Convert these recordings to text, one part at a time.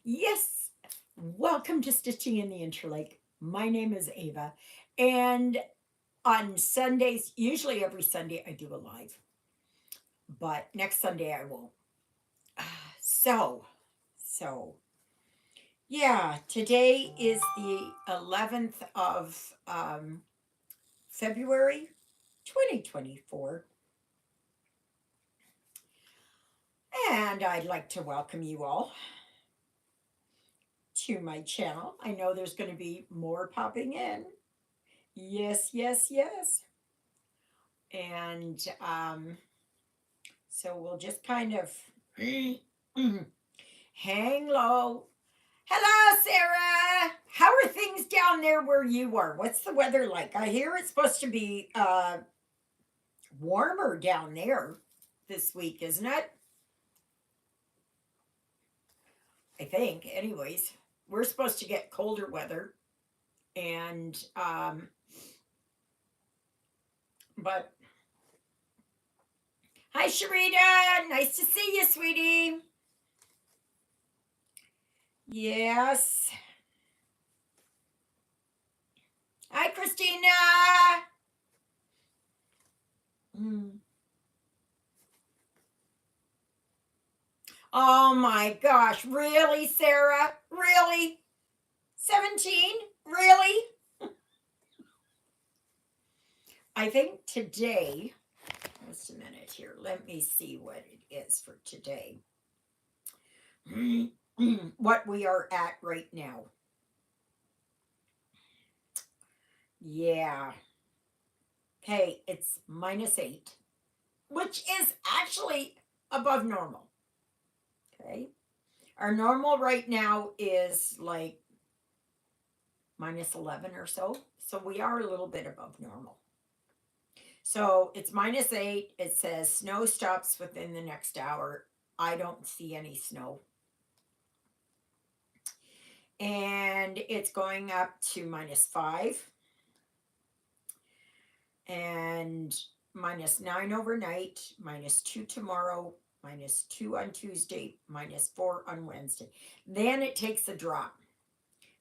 Yes, welcome to Stitching in the Interlake. My name is Ava, and on Sundays, usually every Sunday, I do a live, but next Sunday I won't. So, so yeah, today is the 11th of February 2024, and I'd like to welcome you all to my channel. I know there's going to be more popping in. Yes, yes, yes. And so we'll just kind of hang low. Hello, Sarah. How are things down there where you are? What's the weather like? I hear it's supposed to be warmer down there this week, isn't it? I think. Anyways, we're supposed to get colder weather, and but hi, Sharita. Nice to see you, sweetie. Yes. Hi, Christina. Mm. Oh my gosh, really, Sarah? Really? 17? Really? I think today, just a minute here, let me see what it is for today. What we are at right now. Yeah. Okay, it's -8, which is actually above normal. Okay. Our normal right now is like -11 or so. So we are a little bit above normal. So it's -8. It says snow stops within the next hour. I don't see any snow. And it's going up to -5 and -9 overnight, -2 tomorrow, -2 on Tuesday, -4 on Wednesday. Then it takes a drop.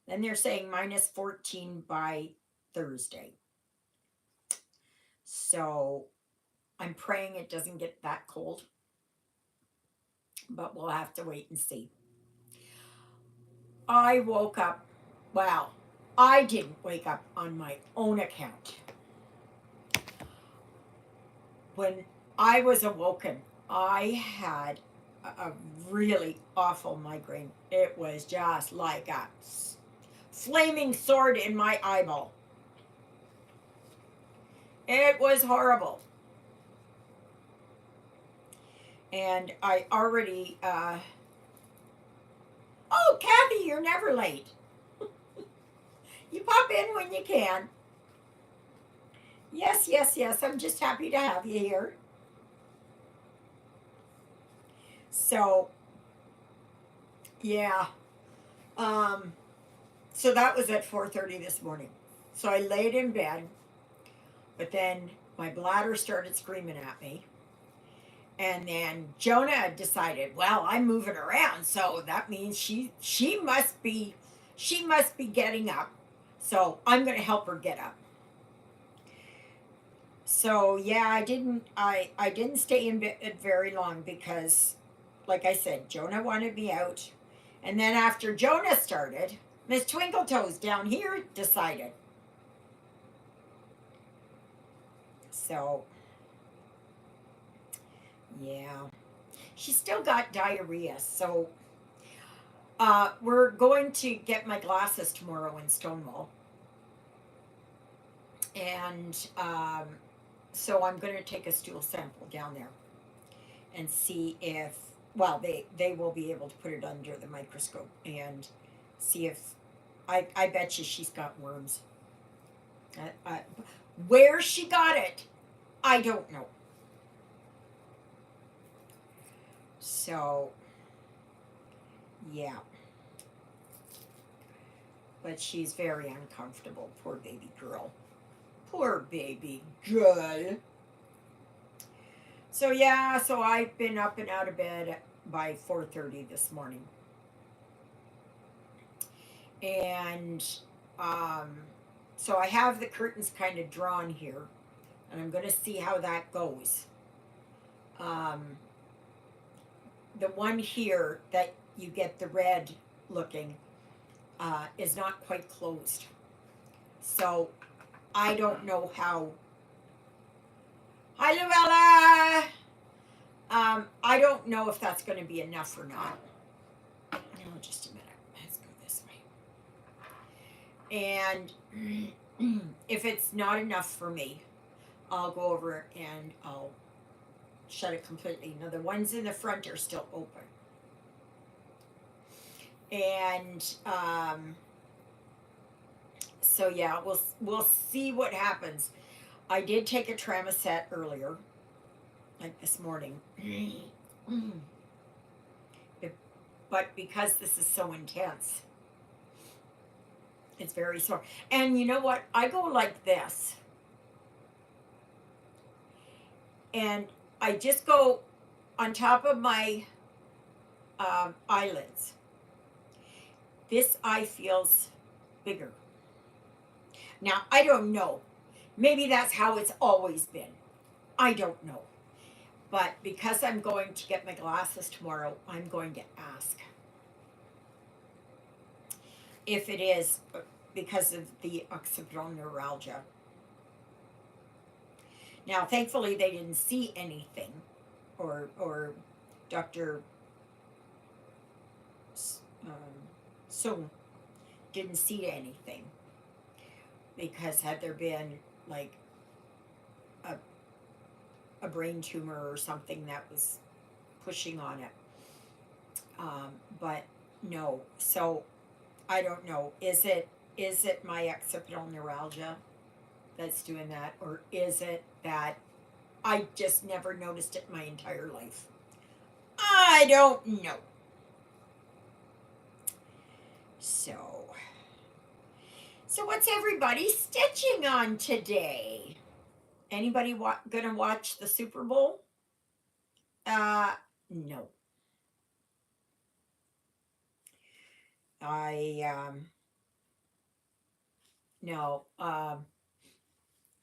Then they're saying -14 by Thursday. So I'm praying it doesn't get that cold, but we'll have to wait and see. I woke up, well, I didn't wake up on my own account. When I was awoken, I had a really awful migraine. It was just like a flaming sword in my eyeball. It was horrible. And I already, oh, Kathy, you're never late. You pop in when you can. Yes, yes, yes. I'm just happy to have you here. So, yeah. So that was at 4:30 this morning. So I laid in bed, but then my bladder started screaming at me. And then Jonah decided, well, I'm moving around, so that means she must be getting up. So I'm going to help her get up. So yeah, I didn't stay in bed very long because, like I said, Jonah wanted me out, and then after Jonah started, Miss Twinkletoes down here decided. So yeah, she's still got diarrhea. So we're going to get my glasses tomorrow in Stonewall, and so I'm going to take a stool sample down there and see if, well, they will be able to put it under the microscope and see if, I bet you she's got worms. Where she got it, I don't know. So yeah, but she's very uncomfortable. Poor baby girl. Poor baby girl. So yeah, so I've been up and out of bed by 4:30 this morning. And um, so I have the curtains kind of drawn here, and I'm going to see how that goes. Um, the one here that you get the red looking is not quite closed. So I don't know how. Hi, Luella! I don't know if that's going to be enough or not. No, just a minute. Let's go this way. And if it's not enough for me, I'll go over and I'll shut it completely. Now, the ones in the front are still open. And so yeah, we'll see what happens. I did take a Tramoset earlier, like this morning. But because this is so intense, it's very sore. And you know what? I go like this. And I just go on top of my eyelids. This eye feels bigger. Now, I don't know. Maybe that's how it's always been. I don't know. But because I'm going to get my glasses tomorrow, I'm going to ask if it is because of the occipital neuralgia. Now, thankfully, they didn't see anything, or Dr. Sung didn't see anything, because had there been like a, a brain tumor or something that was pushing on it. But no, so I don't know. Is it my occipital neuralgia that's doing that, or is it that I just never noticed it my entire life? I don't know. So what's everybody stitching on today? Anybody gonna watch the Super Bowl? No. I no.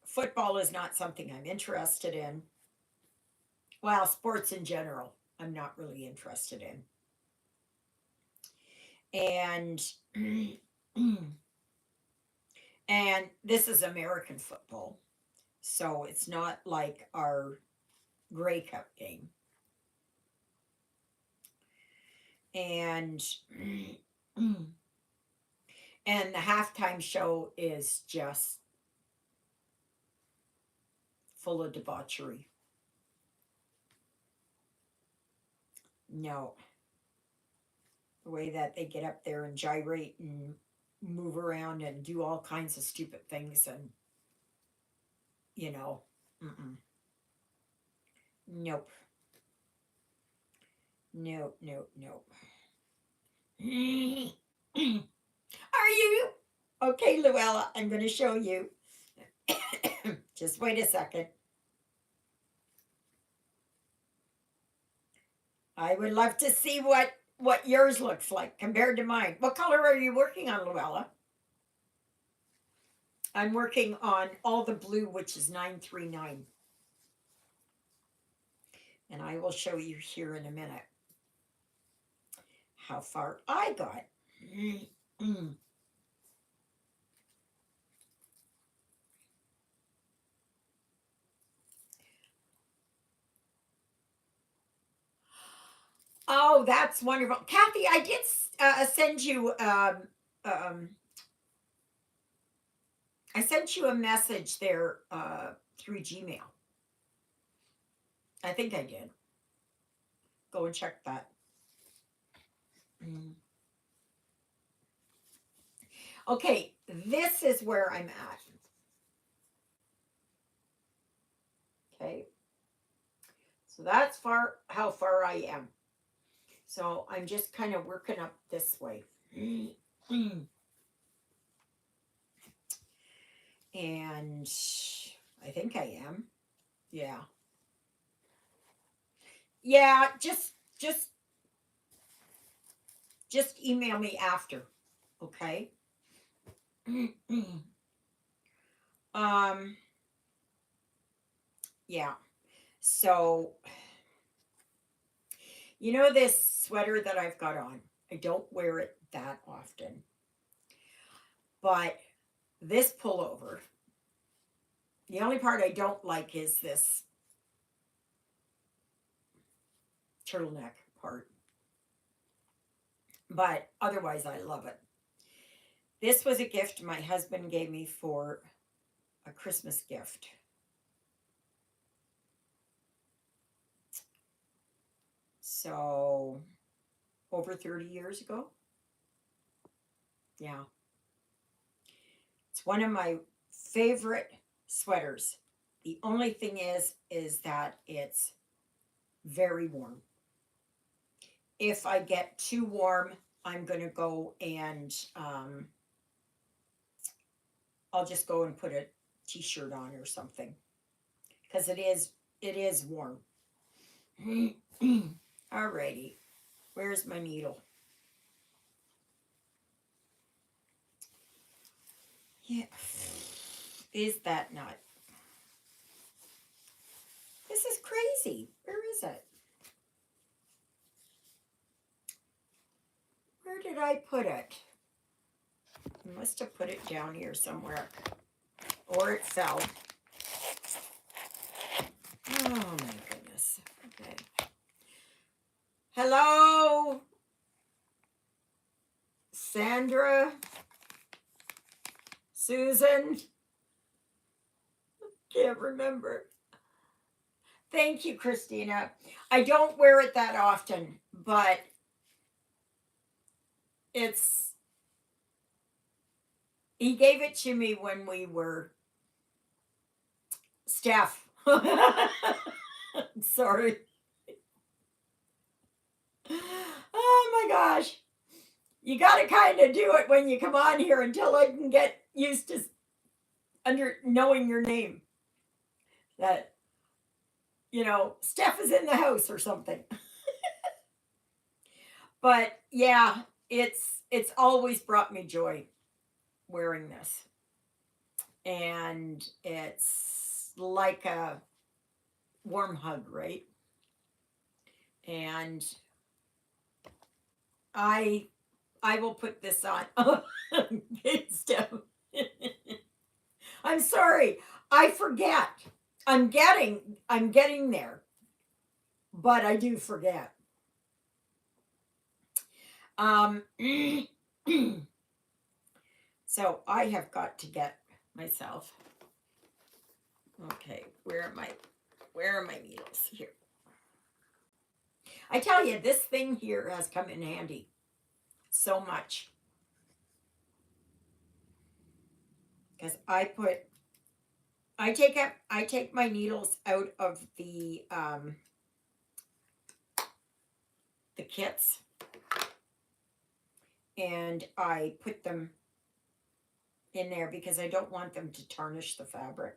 Football is not something I'm interested in. Well, sports in general, I'm not really interested in. And and this is American football, so it's not like our Grey Cup game. And and the halftime show is just full of debauchery. No, the way that they get up there and gyrate and move around and do all kinds of stupid things, and you know, mm-mm. Nope, nope, nope, nope. Are you okay, Luella? I'm going to show you. Just wait a second. I would love to see what yours looks like compared to mine. What color are you working on, Luella? I'm working on all the blue, which is 939. And I will show you here in a minute how far I got. Oh, that's wonderful. Kathy, I did send you um, I sent you a message there through Gmail. I think I did. Go and check that. Okay, this is where I'm at. Okay. So that's how far I am. So I'm just kind of working up this way. And I think I am. Yeah. Yeah, just email me after. Okay. um, yeah. So, you know this sweater that I've got on? I don't wear it that often, but this pullover, the only part I don't like is this turtleneck part, but otherwise I love it. This was a gift my husband gave me for a Christmas gift. So, over 30 years ago. Yeah. It's one of my favorite sweaters. The only thing is that it's very warm. If I get too warm, I'm going to go and I'll just go and put a t-shirt on or something because it is warm. Alrighty. Where's my needle? Yeah. Is that not? This is crazy. Where is it? Where did I put it? I must have put it down here somewhere. Or it fell. Oh my goodness. Okay. Hello? Sandra? Susan? Can't remember. Thank you, Christina. I don't wear it that often, but it's he gave it to me when we were staff. Sorry. Oh my gosh. You got to kind of do it when you come on here until I can get used to under knowing your name. That Steph is in the house or something. But yeah, it's always brought me joy wearing this. And it's like a warm hug, right? And I I will put this on. Okay, Steph. I'm sorry. I forget. I'm getting there, but I do forget. Um so I have got to get myself. Okay, where are my needles here? I tell you, this thing here has come in handy so much because I take my needles out of the kits and I put them in there because I don't want them to tarnish the fabric.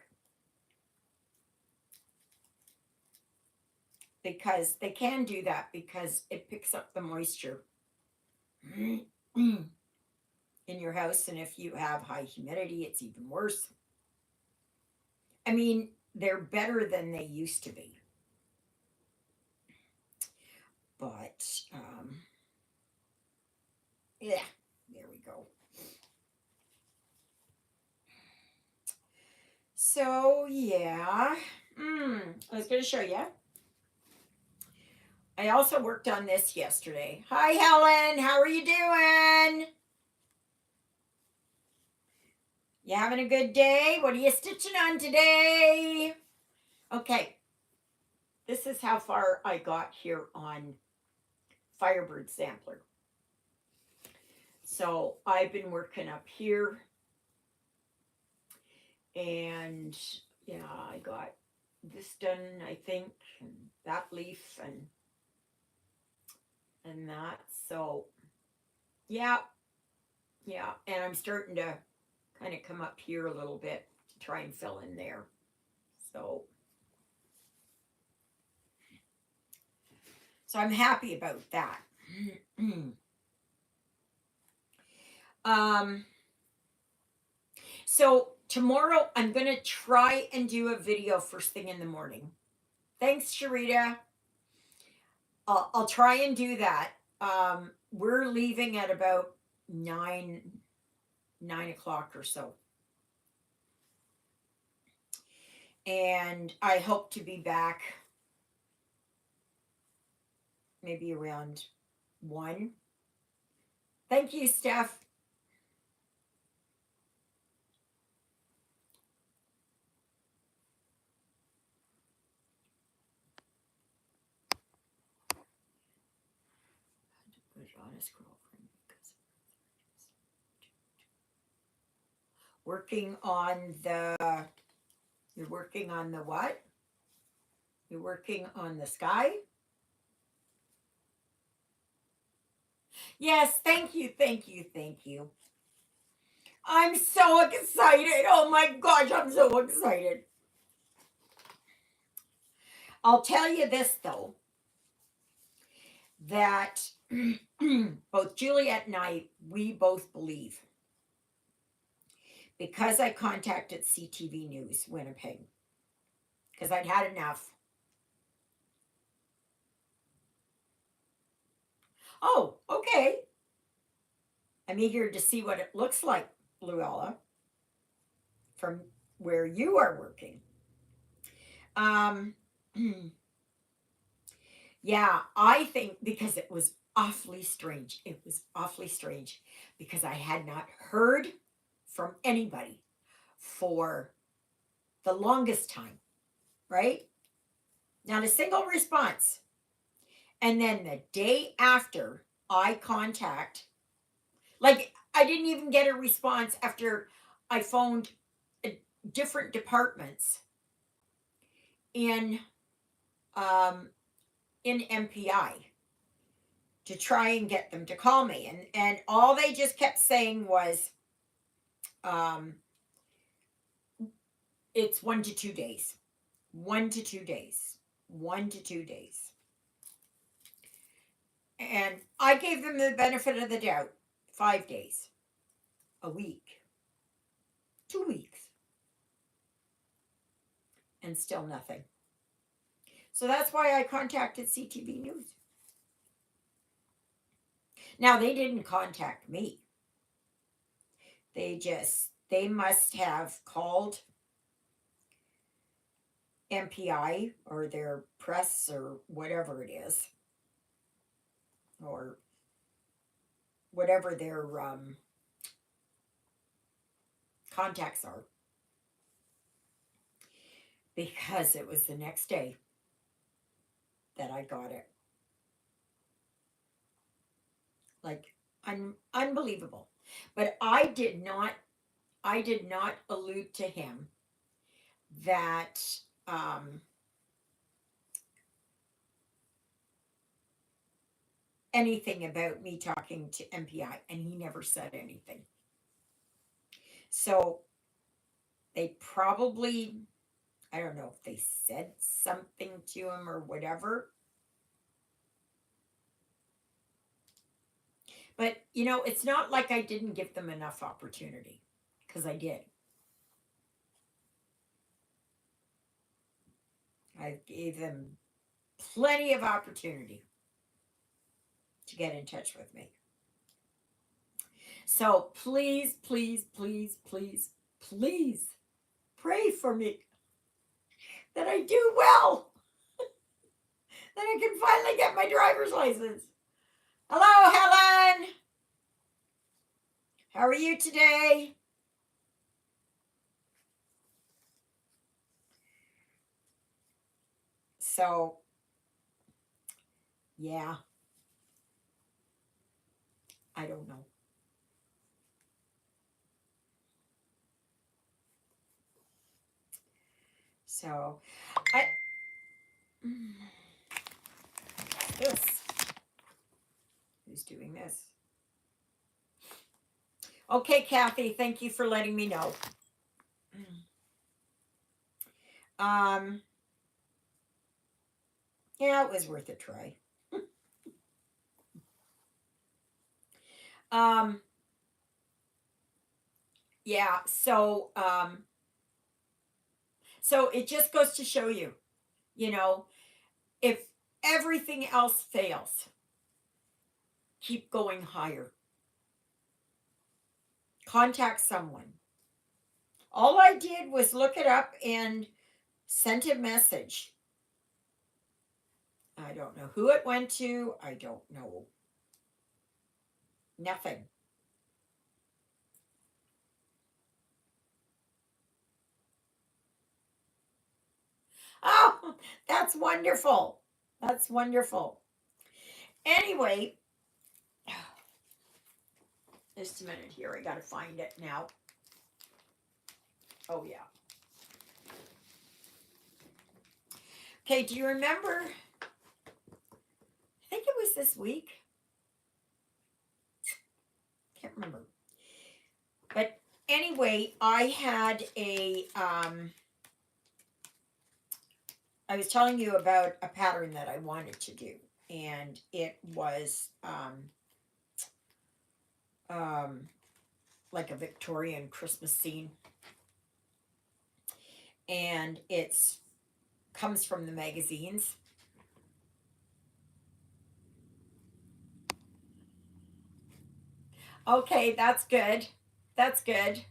Because they can do that because it picks up the moisture in your house. And if you have high humidity, it's even worse. I mean, they're better than they used to be. But, yeah, there we go. So, yeah, I was going to show you. I also worked on this yesterday. Hi, Helen. How are you doing? You having a good day? What are you stitching on today? Okay. This is how far I got here on Firebird Sampler. So I've been working up here. And yeah, I got this done, I think, and that leaf and that. So yeah, and I'm starting to kind of come up here a little bit to try and fill in there. So I'm happy about that. Um, so tomorrow I'm going to try and do a video first thing in the morning. Thanks, Sharita. I'll try and do that. We're leaving at about 9 o'clock or so. And I hope to be back maybe around 1. Thank you, Steph. Working on the, you're working on the what? You're working on the sky? Yes, thank you, thank you, thank you. I'm so excited. Oh my gosh, I'm so excited. I'll tell you this though, that both Juliet and I, we both believe, because I contacted CTV News Winnipeg, because I'd had enough. Oh, okay. I'm eager to see what it looks like, Luella, from where you are working. Yeah, I think because it was awfully strange. It was awfully strange because I had not heard from anybody for the longest time, right? Not a single response. And then the day after I contact, like I didn't even get a response after I phoned different departments in um, in MPI to try and get them to call me, and all they just kept saying was, um, it's 1 to 2 days, 1 to 2 days, 1 to 2 days, and I gave them the benefit of the doubt. 5 days, a week, 2 weeks, and still nothing. So that's why I contacted CTV News. Now they didn't contact me. They must have called MPI or their press or whatever it is, or whatever their contacts are, because it was the next day that I got it. Like, unbelievable. But I did not allude to him that anything about me talking to MPI, and he never said anything. So they probably, I don't know if they said something to him or whatever. But, it's not like I didn't give them enough opportunity, because I did. I gave them plenty of opportunity to get in touch with me. So please, please, please, please, please pray for me that I do well, that I can finally get my driver's license. Hello, Helen. How are you today? So, yeah, I don't know. So, this. Who's doing this? Okay, Kathy, thank you for letting me know. Yeah, it was worth a try. um, Yeah, so it just goes to show you, you know, if everything else fails, keep going higher. Contact someone. All I did was look it up and sent a message. I don't know who it went to. I don't know. Nothing. Oh, that's wonderful. That's wonderful. Anyway, just a minute here. I got to find it now. Oh, yeah. Okay, do you remember? I think it was this week. Can't remember. But anyway, I was telling you about a pattern that I wanted to do, and it was um, like a Victorian Christmas scene, and it's comes from the magazines. Okay, that's good. That's good.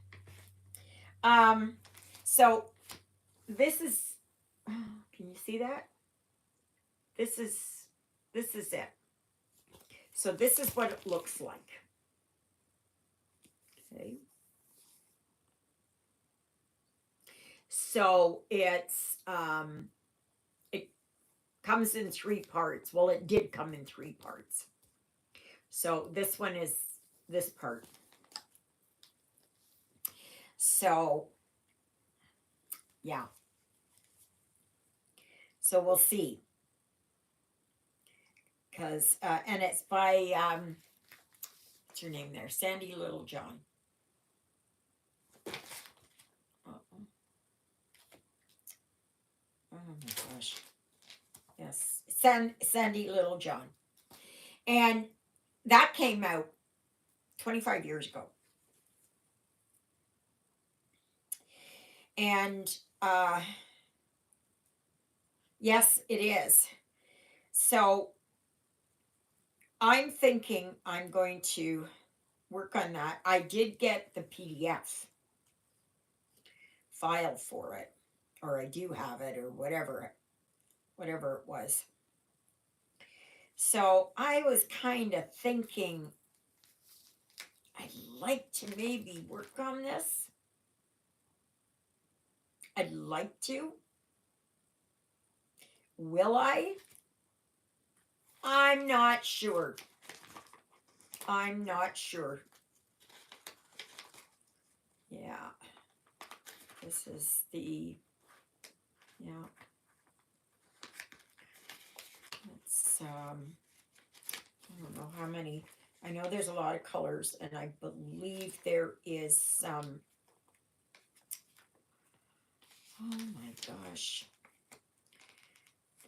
Um, so this is. Can you see that? This is this is it. So this is what it looks like. Okay. So it comes in three parts. Well, it did come in three parts. So this one is this part. So yeah. So we'll see. Because and it's by what's your name there? Sandy Littlejohn. Uh-oh. Oh my gosh. Yes. Sandy Littlejohn. And that came out 25 years ago. And yes, it is. So I'm thinking I'm going to work on that. I did get the PDF file for it, or I do have it, or whatever it was. So I was kind of thinking I'd like to maybe work on this. I'd like to. Will I? I'm not sure. I'm not sure. Yeah. This is the, yeah. It's, I don't know how many. I know there's a lot of colors, and I believe there is some. Oh my gosh.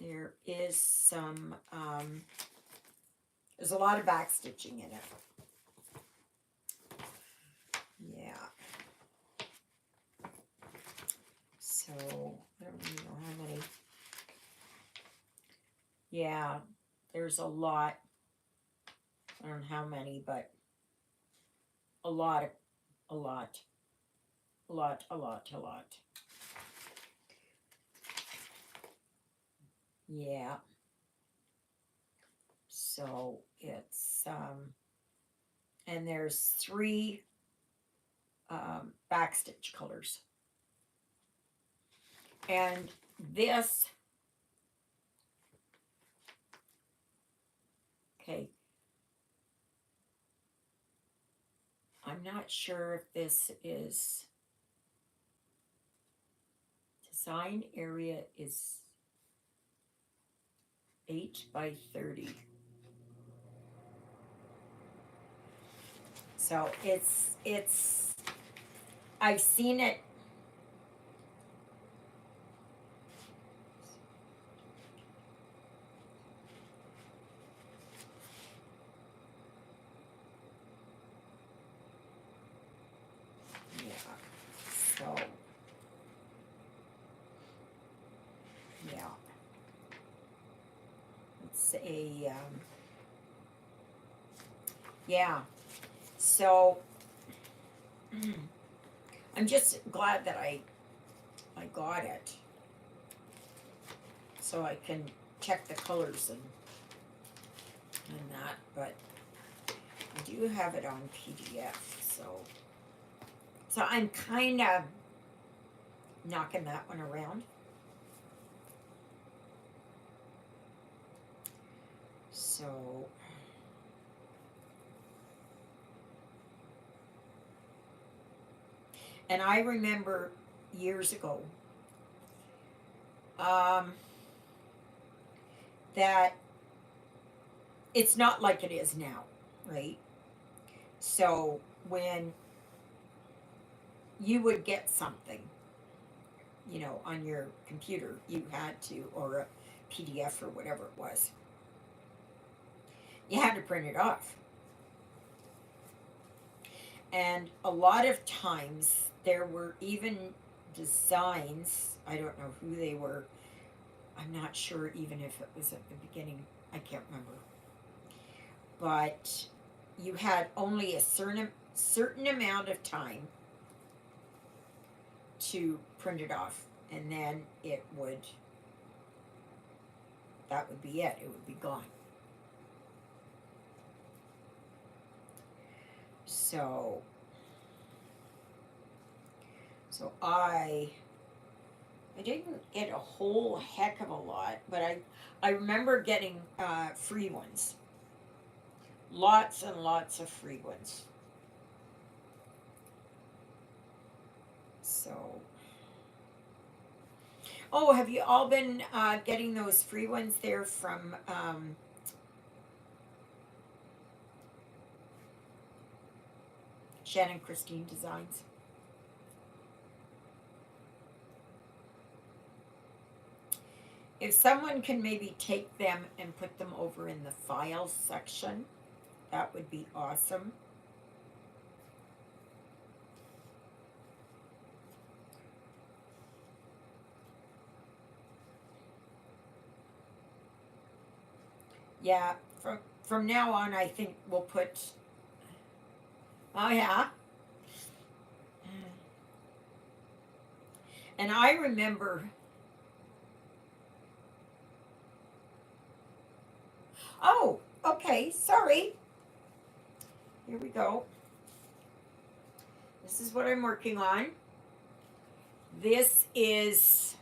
There is some, there's a lot of back stitching in it. Yeah. So, I don't even know how many. Yeah, there's a lot. I don't know how many, but a lot, a lot, a lot, a lot, a lot. Yeah. So it's, and there's three backstitch colors. And this, okay, I'm not sure if this is, design area is 8 by 30. So I've seen it. Yeah. a, yeah. So I'm just glad that I got it, so I can check the colors and that. But I do have it on PDF, so I'm kind of knocking that one around. So and I remember years ago, um, that it's not like it is now, right? So when you would get something, on your computer, you had to, or a PDF or whatever it was, you had to print it off. And a lot of times there were even designs, I don't know who they were, I'm not sure even if it was at the beginning, I can't remember. But you had only a certain amount of time to print it off, and then that would be it. It would be gone. So I didn't get a whole heck of a lot, but I remember getting free ones. Lots and lots of free ones. So, oh, have you all been getting those free ones there from Shannon Christine Designs? If someone can maybe take them and put them over in the files section, that would be awesome. Yeah, from now on, I think we'll put. Oh yeah. And I remember. Oh, okay. Sorry. Here we go. This is what I'm working on. This is.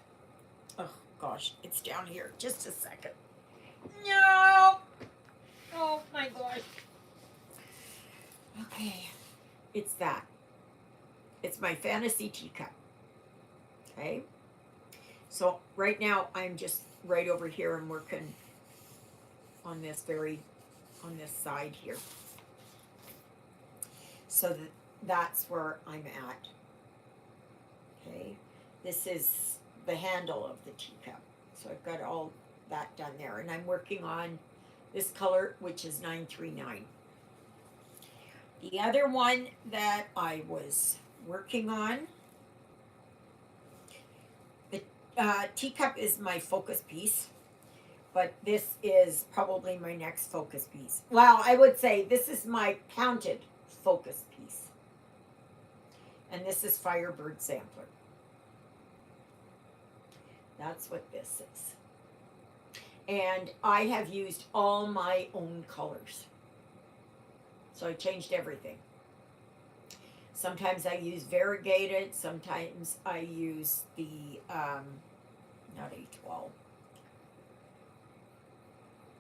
Oh gosh, it's down here. Just a second. No. Oh my gosh. Okay. It's that. It's my fantasy teacup. Okay. So right now I'm just right over here and working on this side here. So that's where I'm at. Okay. This is the handle of the teacup. So I've got all that done there. And I'm working on this color, which is 939. The other one that I was working on, the teacup is my focus piece, but this is probably my next focus piece. Well, I would say this is my counted focus piece. And this is Firebird Sampler. That's what this is. And I have used all my own colors. So I changed everything. Sometimes I use variegated, sometimes I use the, not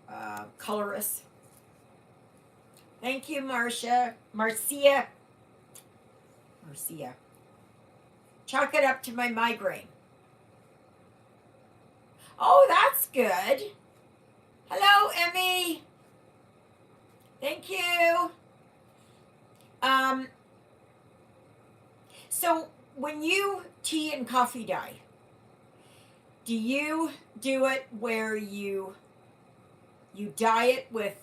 A12, colorless. Thank you, Marcia. Marcia. Chalk it up to my migraine. Oh, that's good. Hello, Emmy. Thank you. So when you tea and coffee dye, do you do it where you dye it with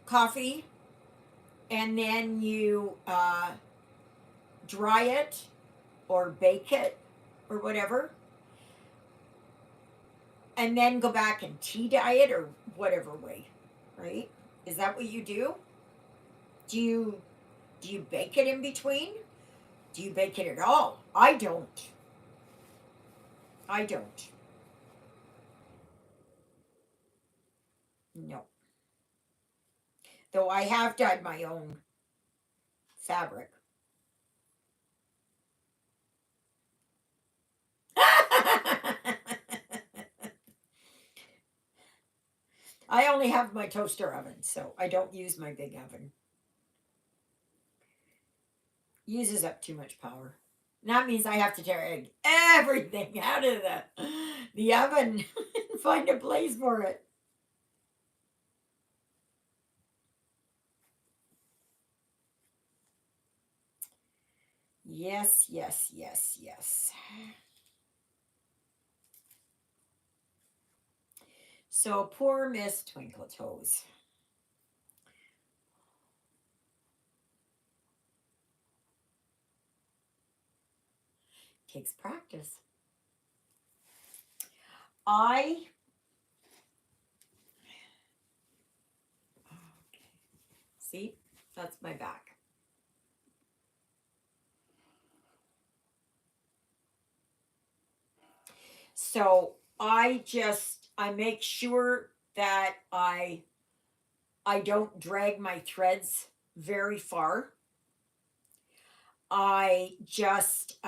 coffee and then you dry it or bake it or whatever? and then go back and tea dye it or whatever way, right? Is that what you do? Do you do you bake it in between? Do you bake it at all? I don't. I don't. No. Though I have dyed my own fabric. I only have my toaster oven, so I don't use my big oven. Uses up too much power. And that means I have to take everything out of the oven and find a place for it. Yes, yes, yes, yes. So poor Miss Twinkle Toes. Takes practice. I okay. See, that's my back. So I make sure that I don't drag my threads very far. I just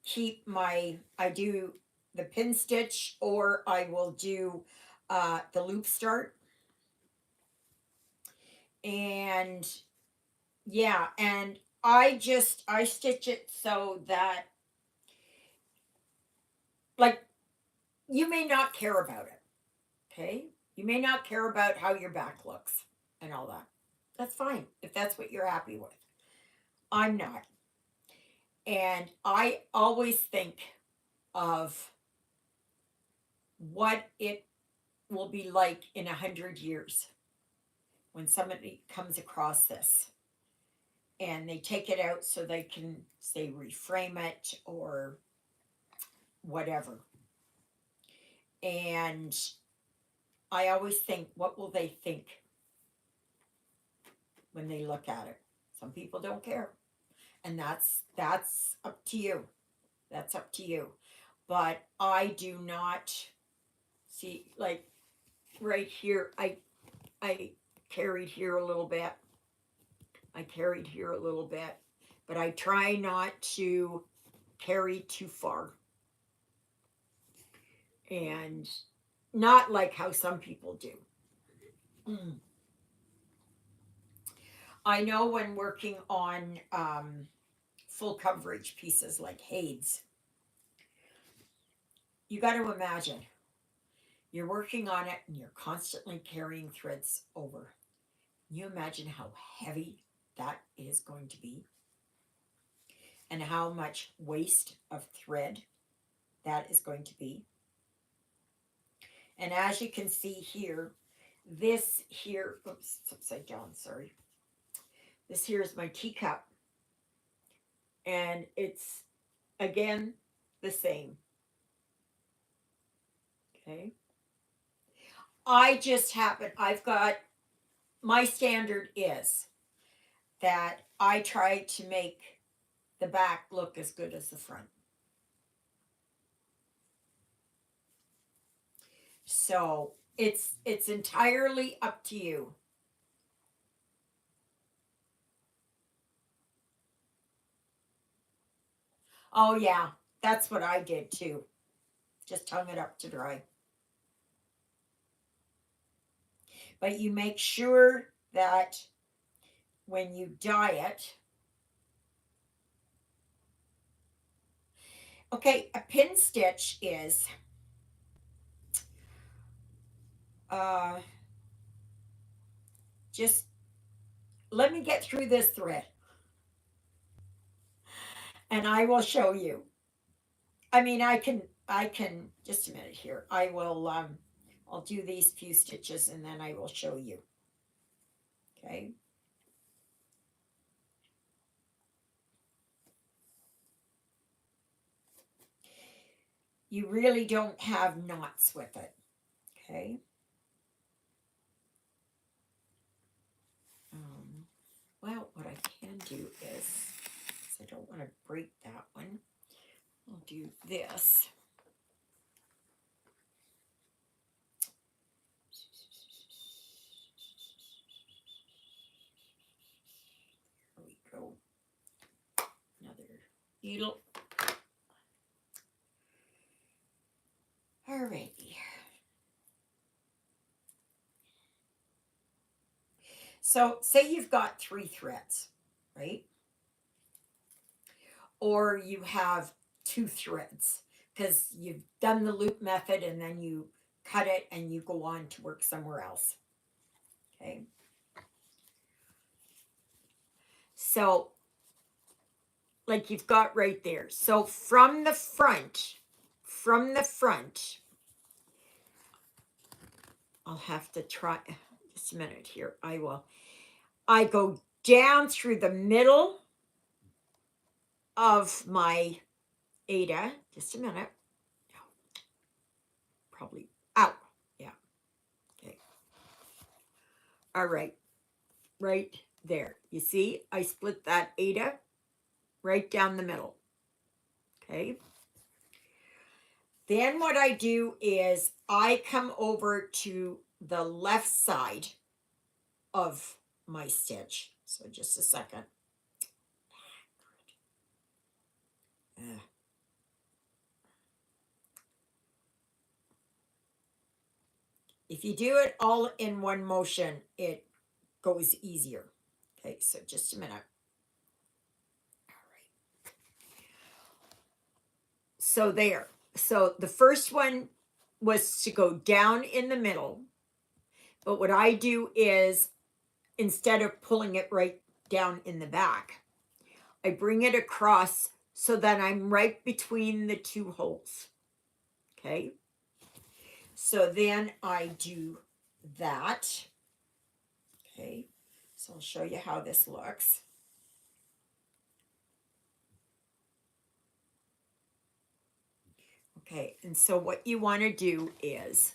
keep I do the pin stitch or I will do the loop start. And yeah, and I stitch it so that, like, you may not care about it, okay? You may not care about how your back looks and all that. That's fine if that's what you're happy with. I'm not. And I always think of what it will be like in 100 years when somebody comes across this and they take it out so they can, say, reframe it or whatever. And I always think, what will they think when they look at it? Some people don't care, and that's up to you. That's up to you. But I do not see, like, right here. I carried here a little bit. I carried here a little bit, but I try not to carry too far, and not like how some people do. Mm. I know when working on full coverage pieces like Hades, you got to imagine you're working on it and you're constantly carrying threads over. Can you imagine how heavy that is going to be and how much waste of thread that is going to be? And as you can see here, this here, oops, it's upside down, sorry. This here is my teacup, and it's again the same. Okay. I've got, my standard is that I try to make the back look as good as the front. So it's entirely up to you. Oh yeah, that's what I did too. Just hung it up to dry. But you make sure that when you dye it, okay, a pin stitch is uh just let me get through this thread and I will show you. I mean, I can just a minute here. I'll do these few stitches and then I will show you. Okay? you really don't have knots with it. Okay. Well, what I can do is, I don't want to break that one, I'll do this. There we go. Another needle. Alrighty. So say you've got 3 threads, right? Or you have 2 threads because you've done the loop method and then you cut it and you go on to work somewhere else. Okay. So like you've got right there. So from the front, I'll have to try just a minute here. I go down through the middle of my Aida. Just a minute. Probably out. Yeah. Okay. All right. Right there. You see, I split that Aida right down the middle. Okay. Then what I do is I come over to the left side of my stitch. So just a second. If you do it all in one motion, it goes easier. Okay, so just a minute. All right. So there. So the first one was to go down in the middle. But what I do is instead of pulling it right down in the back, I bring it across so that I'm right between the 2 holes. Okay. So then I do that. Okay. So I'll show you how this looks. Okay. And so what you want to do is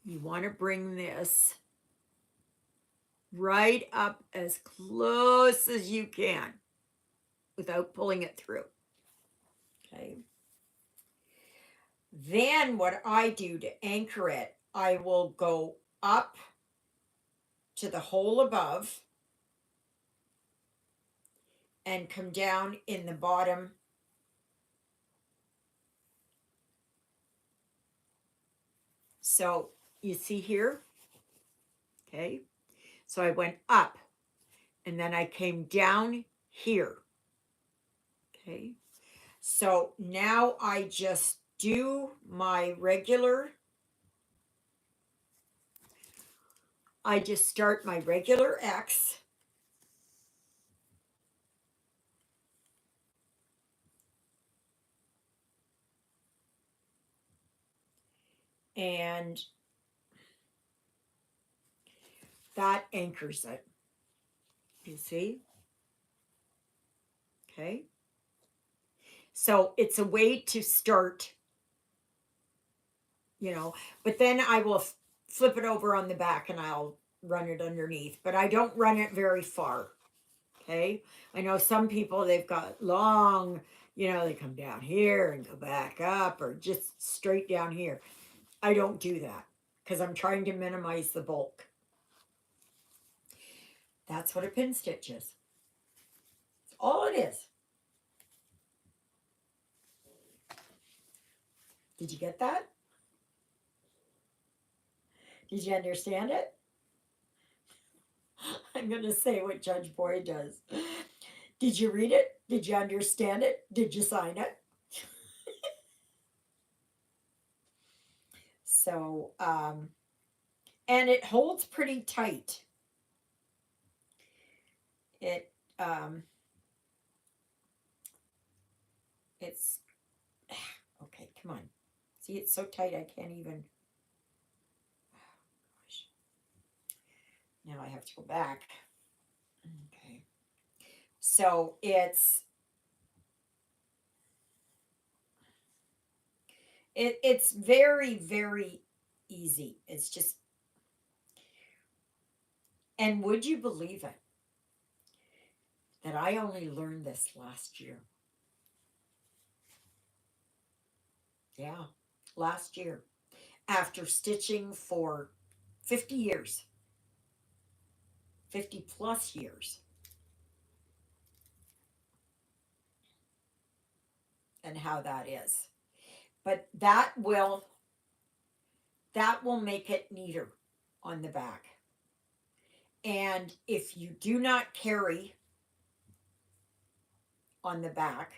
you want to bring this right up as close as you can without pulling it through. Okay. Then what I do to anchor it, I will go up to the hole above and come down in the bottom. So you see here, okay? So I went up and then I came down here, okay? So now I just do my regular, I just start my regular X. And that anchors it. You see? Okay. So it's a way to start, you know, but then I will flip it over on the back and I'll run it underneath, but I don't run it very far. Okay. I know some people, they've got long, you know, they come down here and go back up or just straight down here. I don't do that because I'm trying to minimize the bulk. That's what a pin stitch is. That's all it is. Did you get that? Did you understand it? I'm going to say what Judge Boyd does. Did you read it? Did you understand it? Did you sign it? So, and it holds pretty tight. It's, okay, come on. See, it's so tight I can't even, gosh. Now I have to go back. Okay. So it's, It's very, very easy. It's just, and would you believe it that I only learned this last year? Yeah, last year. After stitching for 50 years, 50 plus years, and how that is. But that will make it neater on the back. And if you do not carry on the back,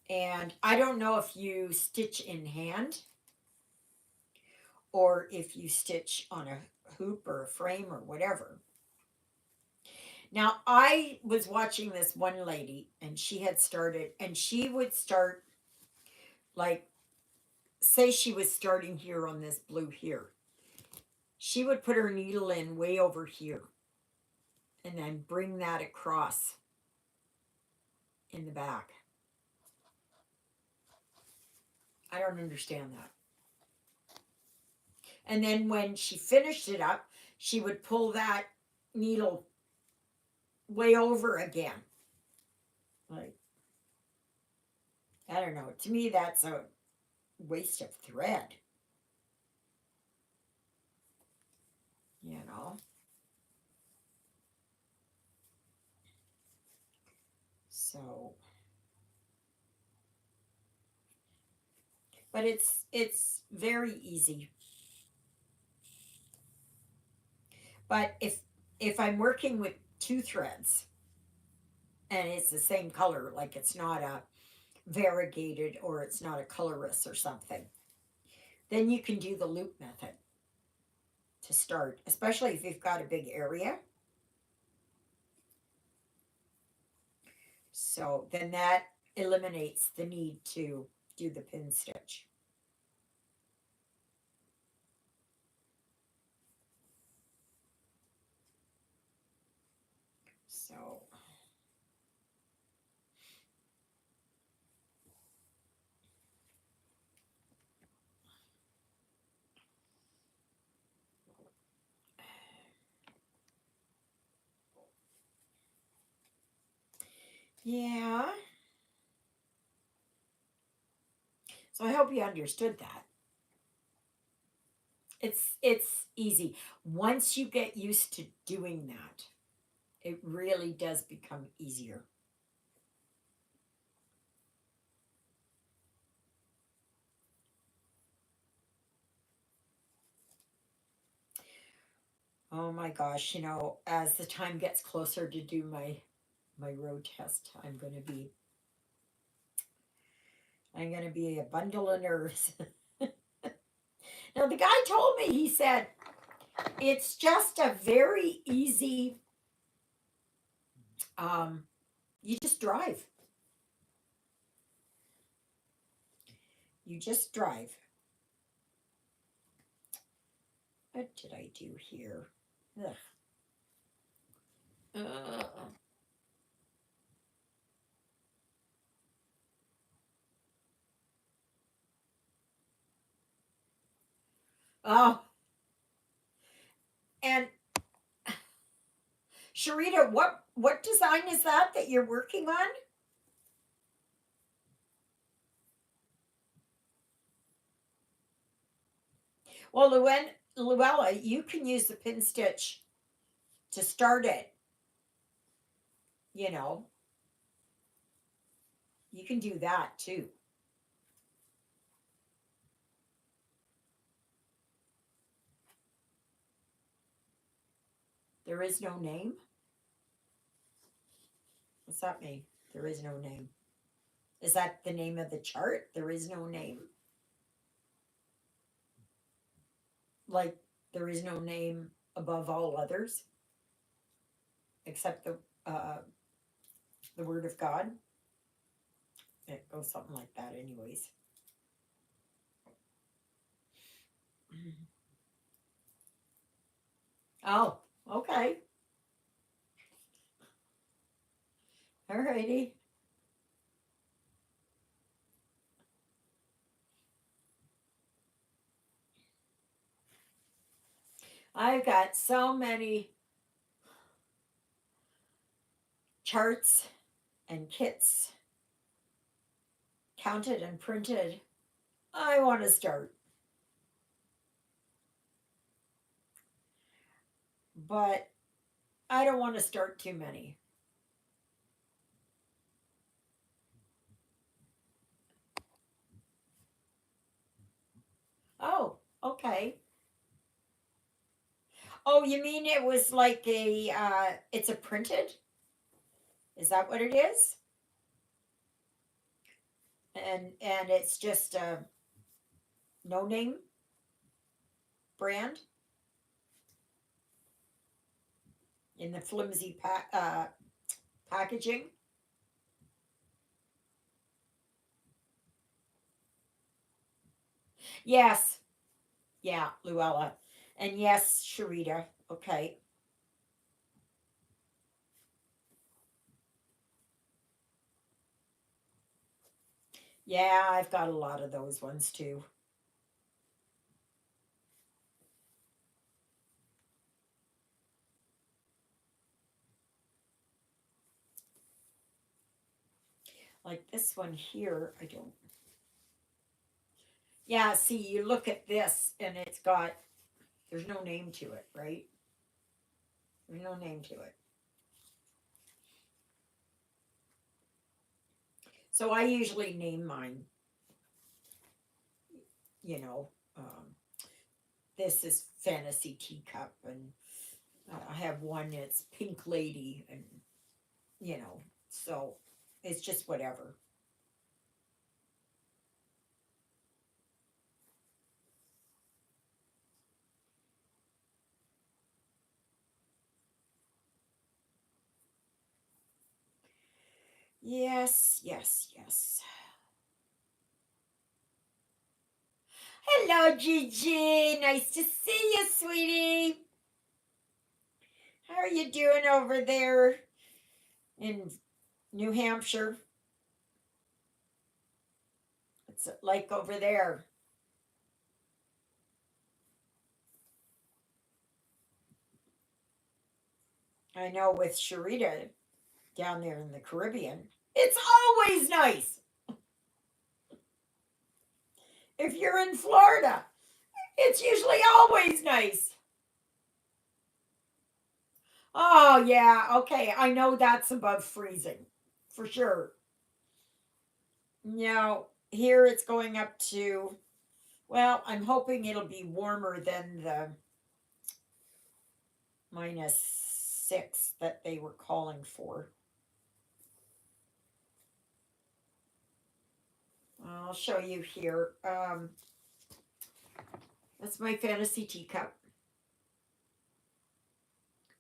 and I don't know if you stitch in hand or if you stitch on a hoop or a frame or whatever. Now, I was watching this one lady, and she had started, and she would start, like, say she was starting here on this blue here. She would put her needle in way over here and then bring that across in the back. I don't understand that. And then when she finished it up, she would pull that needle way over again. Like, I don't know. To me, that's a waste of thread. You know? So, but it's very easy. But if I'm working with two threads and it's the same color, like it's not a variegated or it's not a colorless or something, then you can do the loop method to start, especially if you've got a big area. So then that eliminates the need to do the pin stitch. So yeah. So I hope you understood that. It's easy. Once you get used to doing that, it really does become easier. Oh my gosh, as the time gets closer to do my road test, I'm going to be a bundle of nerves. Now the guy told me, he said it's just a very easy you just drive. You just drive. What did I do here? Ugh. Oh, and Sharita, what design is that you're working on? Well, Luella, you can use the pin stitch to start it. You know, you can do that too. There is no name. What's that mean? There is no name. Is that the name of the chart? There is no name. Like there is no name above all others, except the word of God. It goes something like that, anyways. Oh, okay. Alrighty. I've got so many charts and kits counted and printed. I want to start, but I don't want to start too many. Oh, okay. Oh, you mean it was like it's a printed? Is that what it is? And it's just a no name brand in the flimsy packaging? Yes. Yeah, Luella. And yes, Sharita. Okay. Yeah, I've got a lot of those ones too. Like this one here, I don't. Yeah, see, you look at this and it's got, there's no name to it, right? There's no name to it. So I usually name mine, you know. This is Fantasy Teacup, and I have one that's Pink Lady, and, you know, so it's just whatever. Yes, yes, yes. Hello, Gigi. Nice to see you, sweetie. How are you doing over there in New Hampshire? What's it like over there? I know with Sharita down there in the Caribbean, it's always nice. If you're in Florida, it's usually always nice. Oh, yeah, okay. I know that's above freezing for sure. Now, here it's going up to, well, I'm hoping it'll be warmer than the -6 that they were calling for. I'll show you here. That's my fantasy teacup.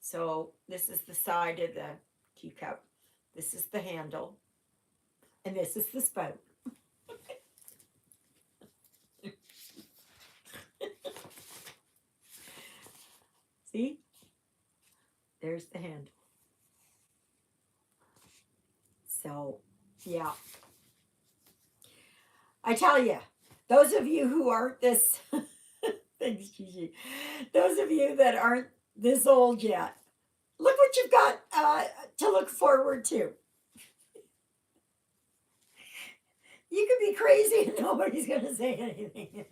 So this is the side of the teacup. This is the handle, and this is the spout. See? There's the handle. So, yeah. I tell you, those of you who aren't this, thanks, Gigi. Those of you that aren't this old yet, look what you've got to look forward to. You could be crazy and nobody's going to say anything.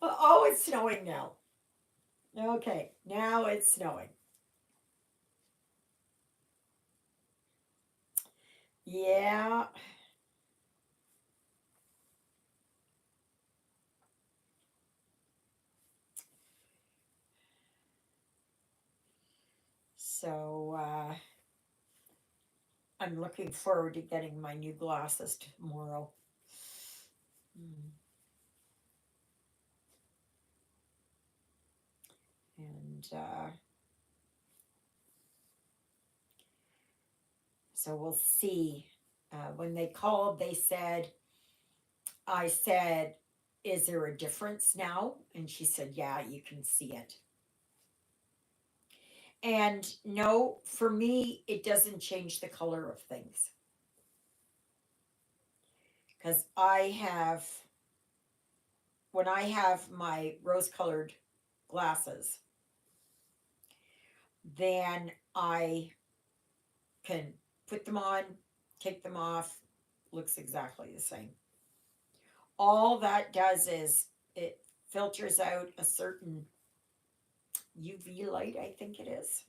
Oh, it's snowing now. Okay, now it's snowing. Yeah. So I'm looking forward to getting my new glasses tomorrow. Mm. And so we'll see. When they called, they said, I said, is there a difference now? And she said, yeah, you can see it. And no, for me, it doesn't change the color of things. Because I have when I have my rose-colored glasses, then I can put them on, take them off, looks exactly the same. All that does is it filters out a certain UV light, I think it is,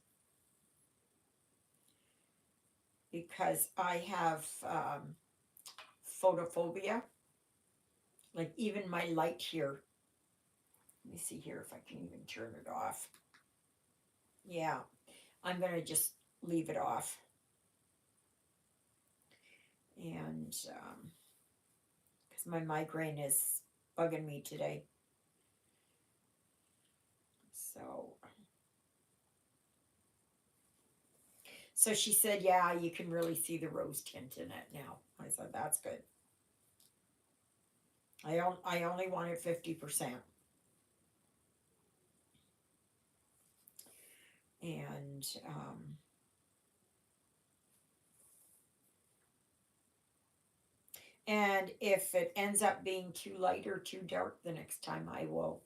because I have photophobia. Like even my light here, let me see here if I can even turn it off. Yeah, I'm going to just leave it off. And because my migraine is bugging me today. So, so she said, yeah, you can really see the rose tint in it now. I said, that's good. I only wanted 50%. And and if it ends up being too light or too dark the next time, I will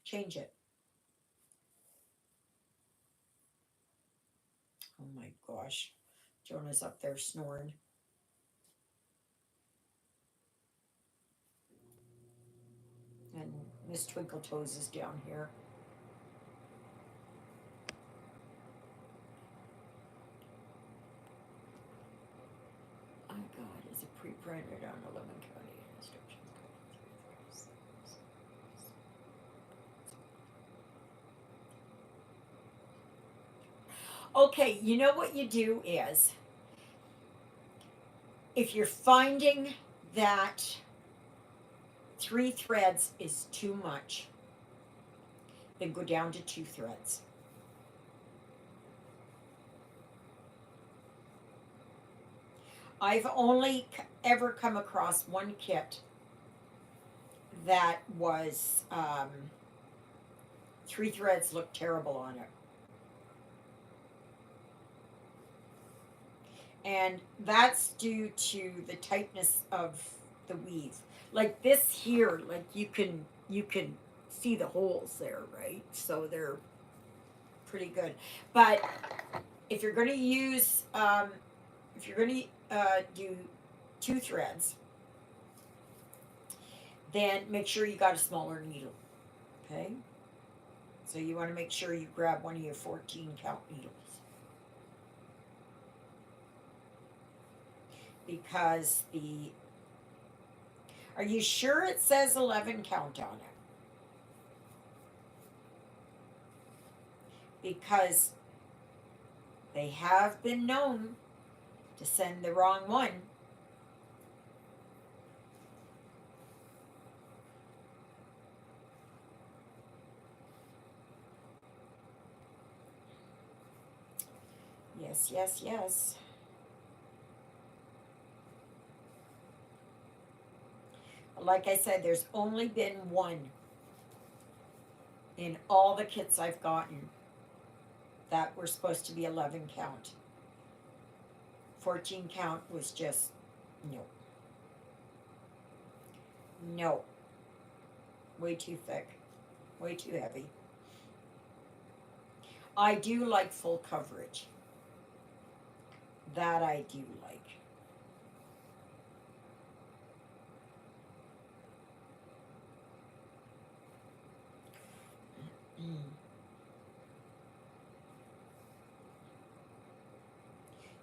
change it. Oh my gosh. Jonah's up there snoring. And Miss Twinkle Toes is down here. Oh God, is it pre-printed on 11 County instructions? Okay, you know what you do is, if you're finding that 3 threads is too much, then go down to 2 threads. I've only ever come across one kit that was 3 threads looked terrible on it. And that's due to the tightness of the weave. Like this here, like you can see the holes there, right? So they're pretty good. But if you're going to use if you're going to do 2 threads, then make sure you got a smaller needle. Okay? So you want to make sure you grab one of your 14 count needles. Because the, are you sure it says 11 count on it? Because they have been known to send the wrong one. Yes, yes, yes. Like I said, there's only been one in all the kits I've gotten that were supposed to be 11 count. 14 count was just no. No. Way too thick. Way too heavy. I do like full coverage. That I do like.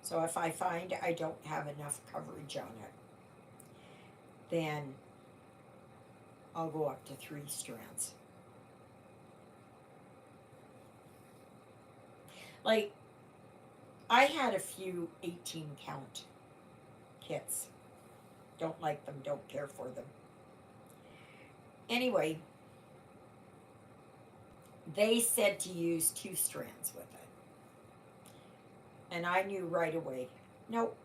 So if I find I don't have enough coverage on it, then I'll go up to 3 strands. Like, I had a few 18 count kits. Don't like them, don't care for them. Anyway, they said to use 2 strands with it. And I knew right away, nope,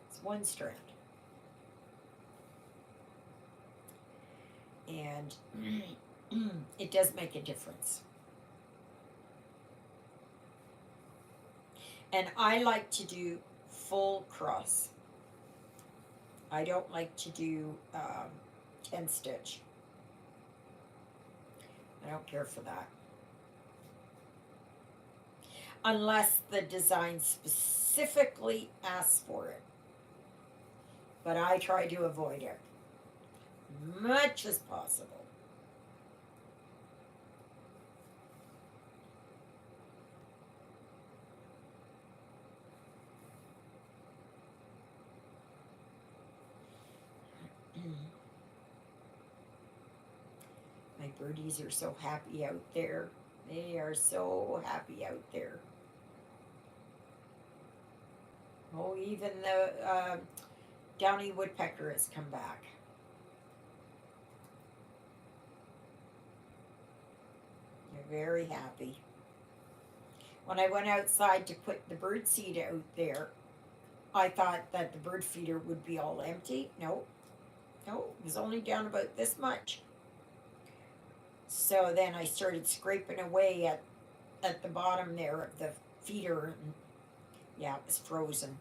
it's 1 strand. And it does make a difference. And I like to do full cross. I don't like to do 10 stitch. I don't care for that. Unless the design specifically asks for it. But I try to avoid it much as possible. My birdies are so happy out there. They are so happy out there. Oh, even the downy woodpecker has come back. They're very happy. When I went outside to put the bird seed out there, I thought that the bird feeder would be all empty. No, no, it was only down about this much. So then I started scraping away at the bottom there of the feeder, and yeah, it was frozen.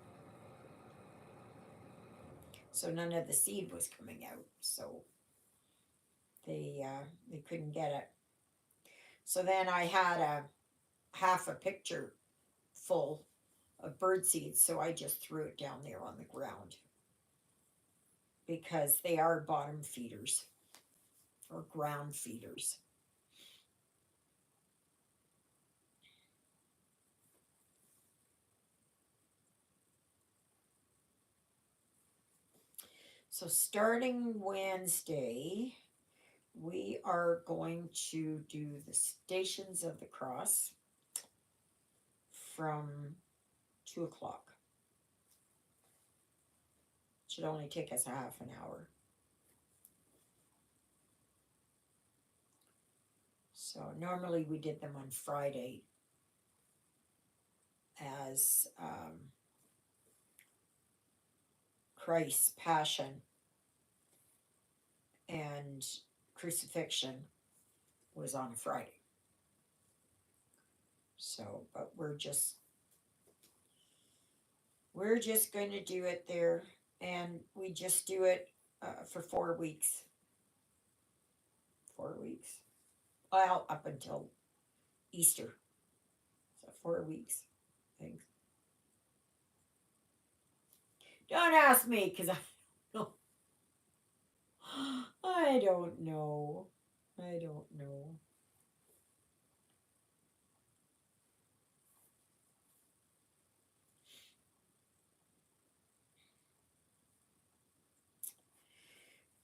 So none of the seed was coming out. So they couldn't get it. So then I had a half a picture full of bird seeds, so I just threw it down there on the ground because they are bottom feeders or ground feeders. So starting Wednesday, we are going to do the Stations of the Cross from 2 o'clock. Should only take us a half an hour. So normally we did them on Friday as Christ's Passion and Crucifixion was on a Friday. So, but we're just going to do it there, and we just do it for 4 weeks. 4 weeks. Well, up until Easter. So 4 weeks, I think. Don't ask me, because I don't know. I don't know. I don't know.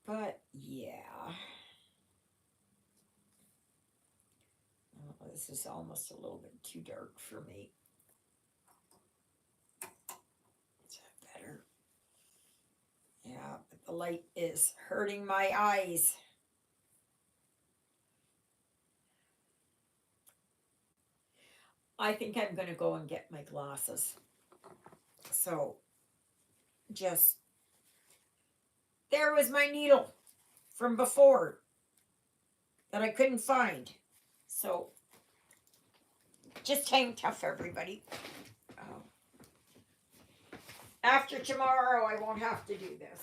But yeah. Oh, this is almost a little bit too dark for me. Is that better? Yeah, but the light is hurting my eyes. I think I'm going to go and get my glasses. So, just there was my needle from before that I couldn't find. So, just hang tough, everybody. After tomorrow, I won't have to do this.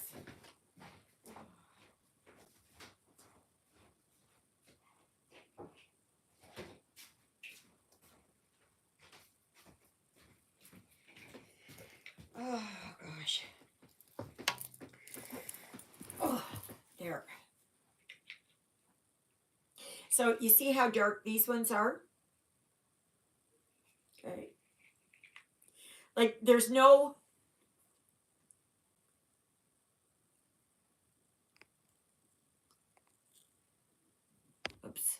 Oh, gosh. Oh, there. So you see how dark these ones are? Okay. Like there's no... Oops.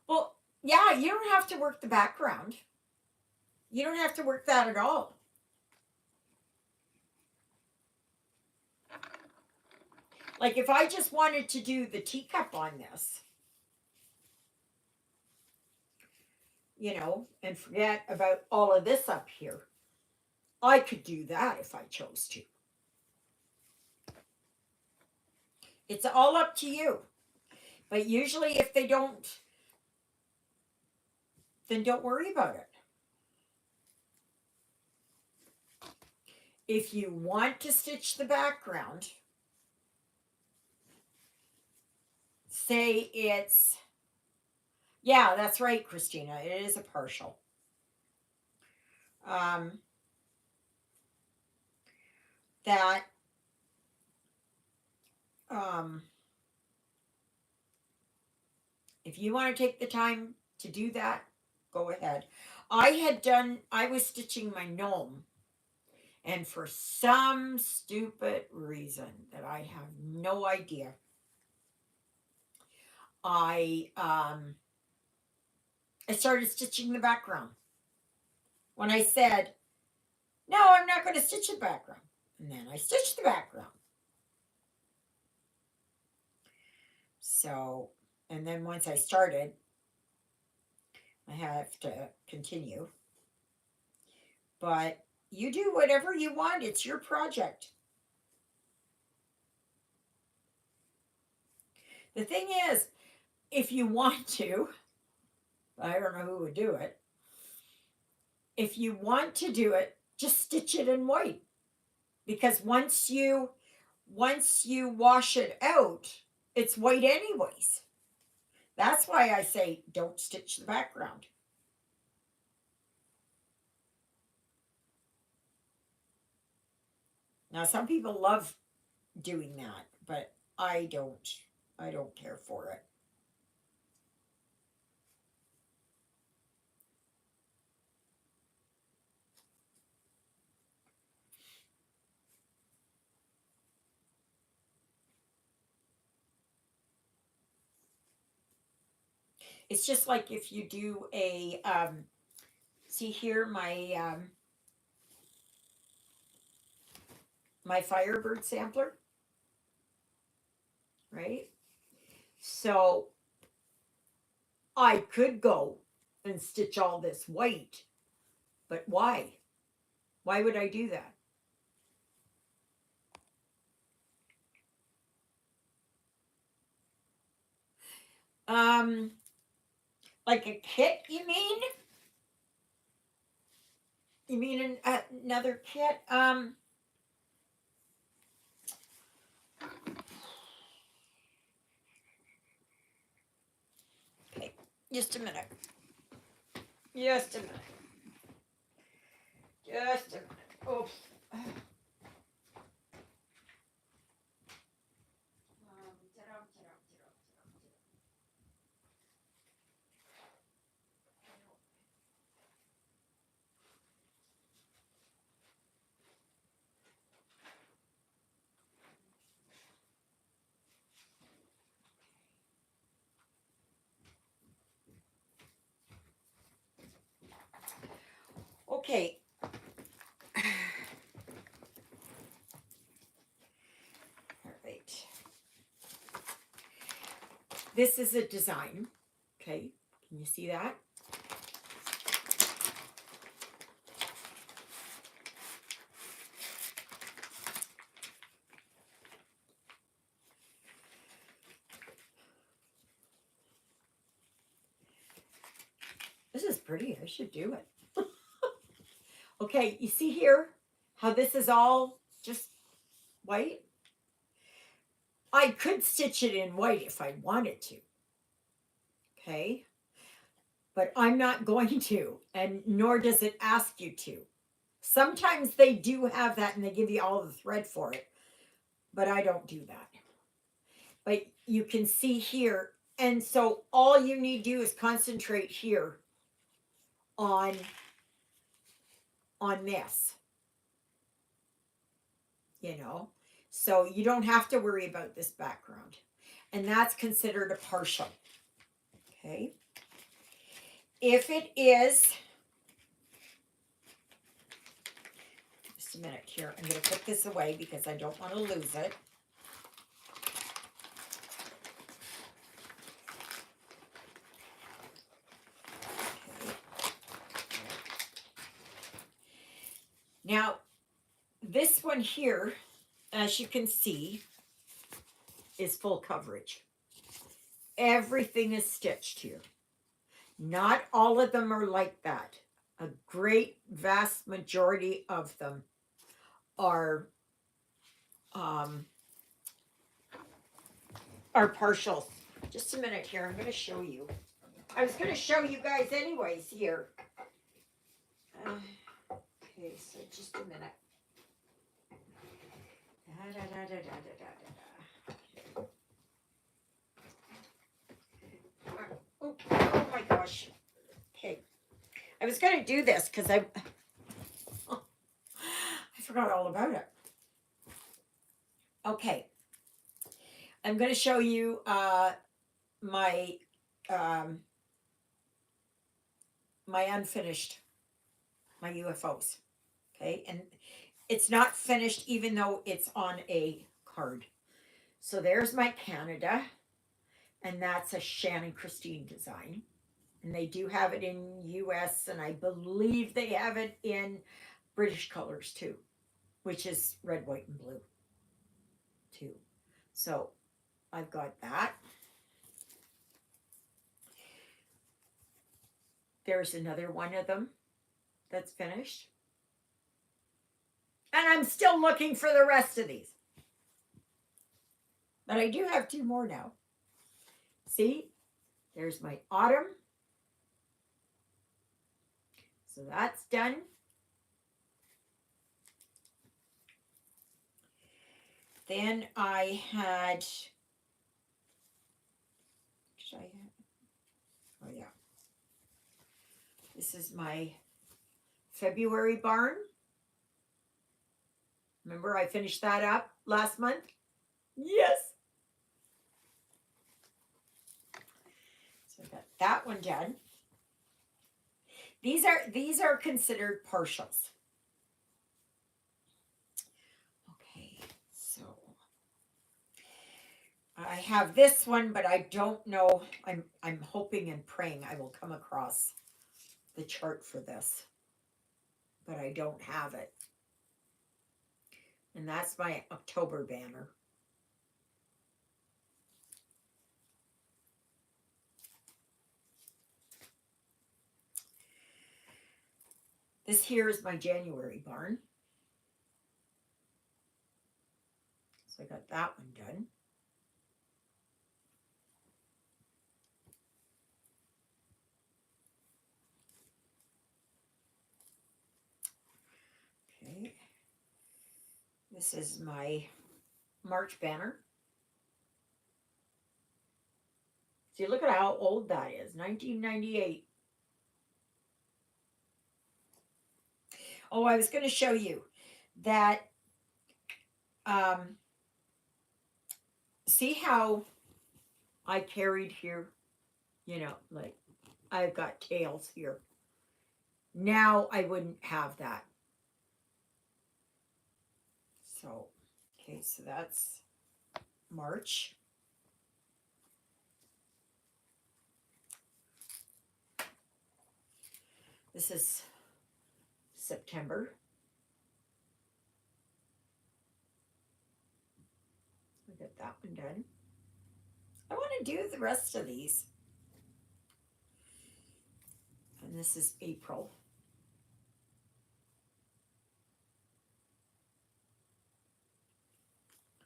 Well, yeah, you don't have to work the background. You don't have to work that at all. Like if I just wanted to do the teacup on this, you know, and forget about all of this up here, I could do that if I chose to. It's all up to you. But usually if they don't, then don't worry about it. if you want to stitch the background, say it's, yeah, that's right, Christina, it is a partial. That if you want to take the time to do that, go ahead. I was stitching my gnome, and for some stupid reason that I have no idea, I started stitching the background. When I said, no, I'm not going to stitch the background. And then I stitched the background. So, and then once I started, I have to continue. But you do whatever you want. It's your project. The thing is, if you want to, I don't know who would do it. If you want to do it, just stitch it in white. Because once you wash it out, it's white anyways. That's why I say don't stitch the background. Now some people love doing that, but I don't care for it. It's just like if you do a see here my Firebird sampler, right? So I could go and stitch all this white, but why? Why would I do that? Like a kit, you mean? You mean another kit? Okay, just a minute. Just a minute. Just a minute. Oops. Okay. All right. This is a design. Okay. Can you see that? This is pretty. I should do it. Okay, you see here how this is all just white? I could stitch it in white if I wanted to. Okay? But I'm not going to, and nor does it ask you to. Sometimes they do have that and they give you all the thread for it, but I don't do that. But you can see here, and so all you need to do is concentrate here on this, you know, so you don't have to worry about this background, and that's considered a partial. Okay, if it is, just a minute here, I'm going to put this away because I don't want to lose it. Now, this one here, as you can see, is full coverage. Everything is stitched here. Not all of them are like that. A great vast majority of them are um, partials. Just a minute here. I'm going to show you. I was going to show you guys anyways here. Okay, so just a minute. Oh my gosh. Okay. I was going to do this because I forgot all about it. Okay. I'm going to show you my my unfinished, my UFOs. Okay. And it's not finished even though it's on a card. So there's my Canada. And that's a Shannon Christine design. And they do have it in US, and I believe they have it in British colors too, which is red, white, and blue too. So I've got that. There's another one of them that's finished. And I'm still looking for the rest of these. But I do have 2 more now. See, there's my autumn. So that's done. Then I had, oh yeah. This is my February barn. Remember I finished that up last month? Yes. So I got that one done. These are considered partials. Okay, so I have this one, but I don't know. I'm hoping and praying I will come across the chart for this, but I don't have it. And that's my October banner. This here is my January barn. So I got that one done. Okay. This is my March banner. See, look at how old that is. 1998. Oh, I was going to show you that. See how I carried here? You know, like I've got tails here. Now I wouldn't have that. So, okay, so that's March. This is September. I got that one done. I want to do the rest of these. And this is April.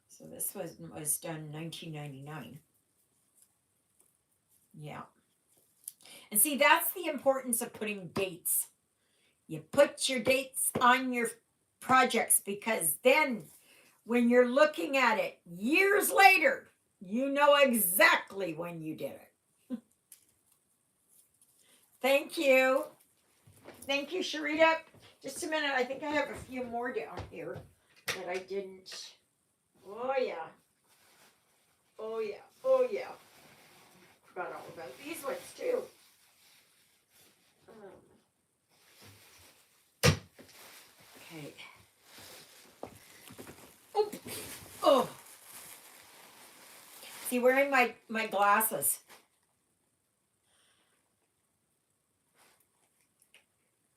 So this was done 1999. Yeah. And see, that's the importance of putting dates. You put your dates on your projects because then when you're looking at it years later, you know exactly when you did it. Thank you. Thank you, Sharita. Just a minute. I think I have a few more down here that I didn't. Oh, yeah. Oh, yeah. Oh, yeah. Forgot all about these ones, too. Okay. Oh. Oh. See, wearing my glasses.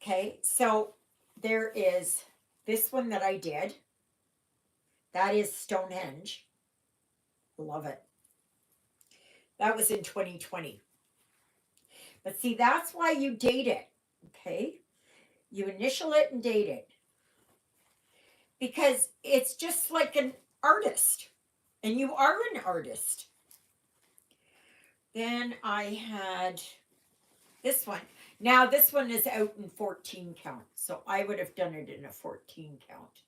Okay, so there is this one that I did. That is Stonehenge. Love it. That was in 2020. But see, that's why you date it. Okay? You initial it and date it. because it's just like an artist, and you are an artist. Then I had this one. Now this one is out in 14 count, so I would have done it in a 14 count.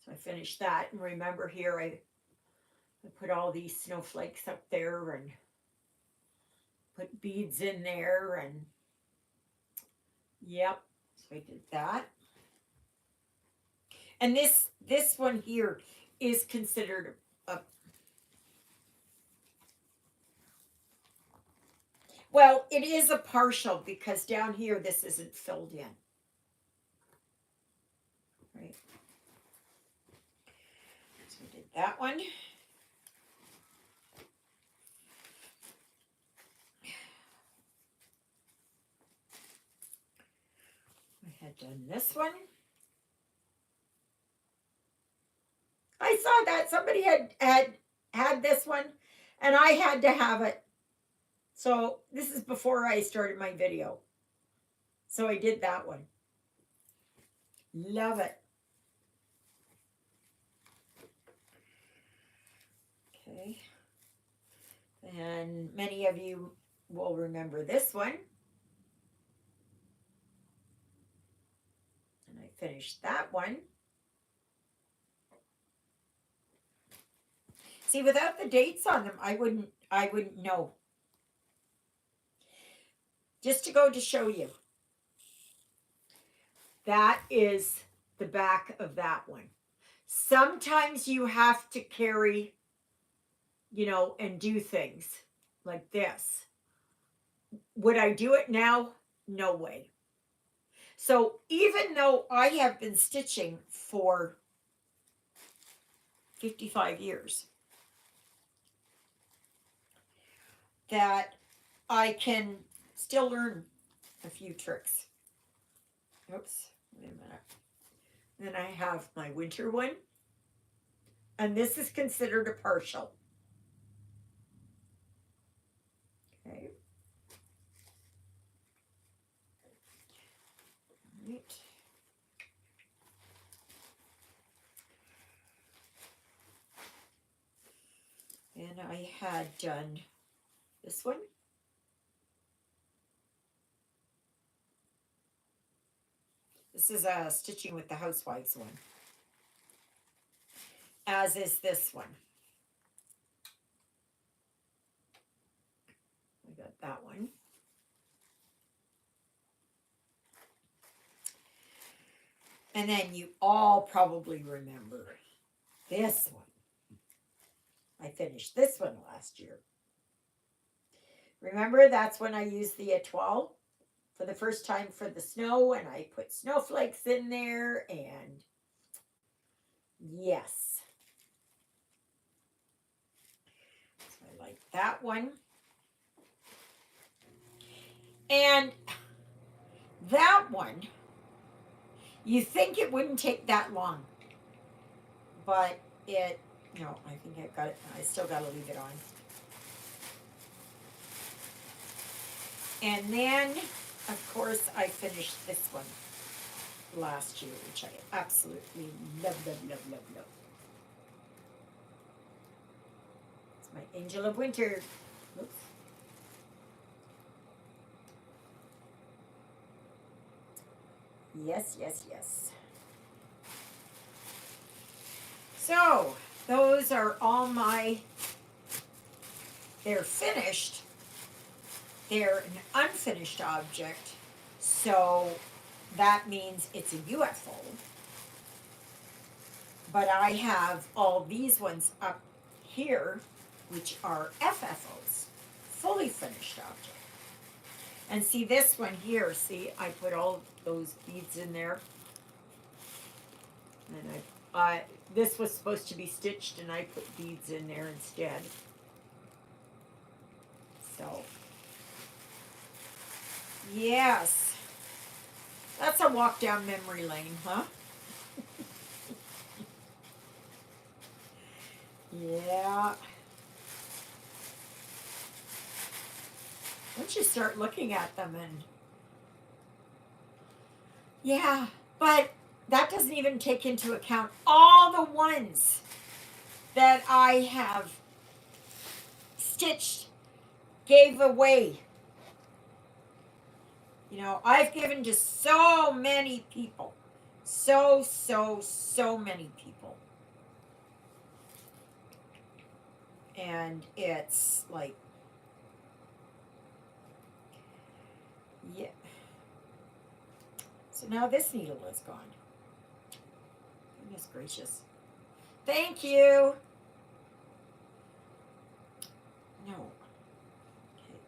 So I finished that, and remember here I put all these snowflakes up there and put beads in there, and yep, so I did that. And this one here is considered a, well, it is a partial because down here this isn't filled in. Right. So I did that one. I had done this one. I saw that somebody had this one, and I had to have it. So this is before I started my video. So I did that one. Love it. Okay. And many of you will remember this one. And I finished that one. See, without the dates on them, I wouldn't know. Just to go to show you. That is the back of that one. Sometimes you have to carry, and do things like this. Would I do it now? No way. So even though I have been stitching for 55 years, that I can still learn a few tricks. Oops, wait a minute. Then I have my winter one, and this is considered a partial. Okay. Right. And I had done this one. This is a Stitching with the Housewives one. As is this one. I got that one. And then you all probably remember this one. I finished this one last year. Remember, that's when I used the Etoile for the first time for the snow, and I put snowflakes in there, and yes. So I like that one. And that one, you think it wouldn't take that long, but no, I think I got it. I still got to leave it on. And then, of course, I finished this one last year, which I absolutely love, love, love, love, love. It's my Angel of Winter. Oops. Yes, yes, yes. So, those are all they're finished. They're an unfinished object, so that means it's a UFO. But I have all these ones up here, which are FFOs, fully finished object. And see this one here, see, I put all those beads in there. And this was supposed to be stitched, and I put beads in there instead. So, yes. That's a walk down memory lane, huh? Yeah. Once you start looking at them, and yeah, but that doesn't even take into account all the ones that I have stitched, gave away. You know, I've given to so many people. So many people. And it's like, yeah. So now this needle is gone. Goodness gracious. Thank you. No. Okay.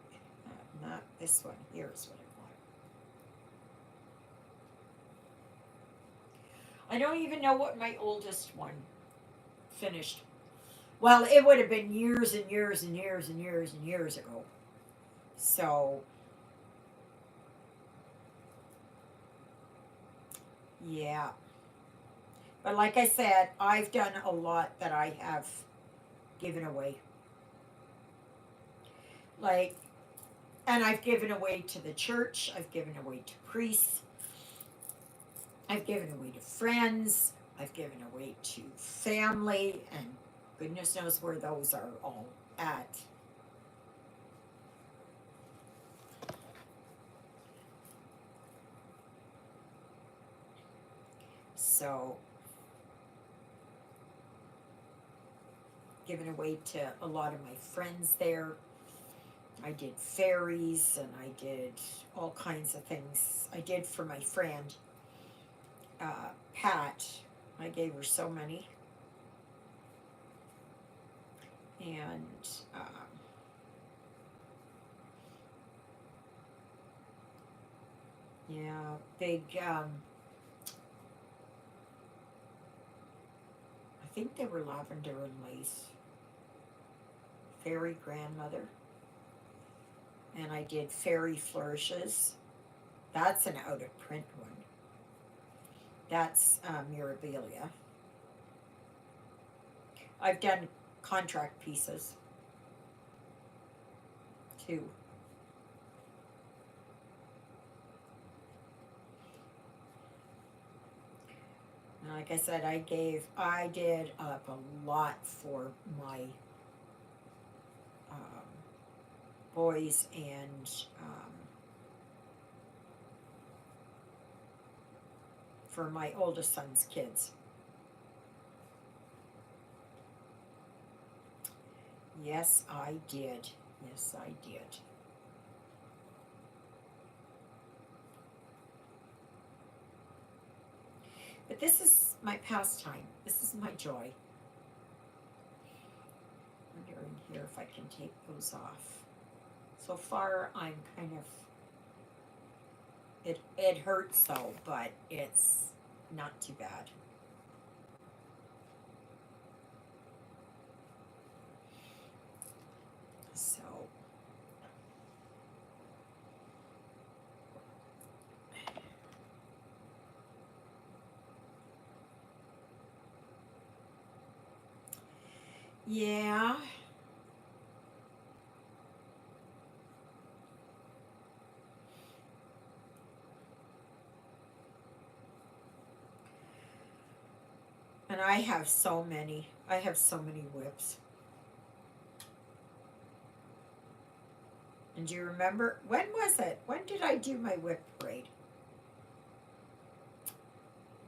Not this one. Here's what I want. I don't even know what my oldest one finished. Well, it would have been years and years and years and years and years ago. So, yeah. But like I said, I've done a lot that I have given away. Like, and I've given away to the church, I've given away to priests, I've given away to friends, I've given away to family, and goodness knows where those are all at. So, given away to a lot of my friends there. I did fairies and I did all kinds of things. I did for my friend, Pat. I gave her so many. And yeah, big, I think they were lavender and lace. Fairy grandmother. And I did fairy flourishes. That's an out of print one. That's Mirabilia. I've done contract pieces too. And like I said, I did up a lot for my um, boys and for my oldest son's kids. Yes, I did. Yes, I did. But this is my pastime. This is my joy. Wondering here if I can take those off. So far, I'm kind of. It hurts though, but it's not too bad. So. Yeah. And I have so many. I have so many whips. And do you remember when was it? When did I do my whip parade?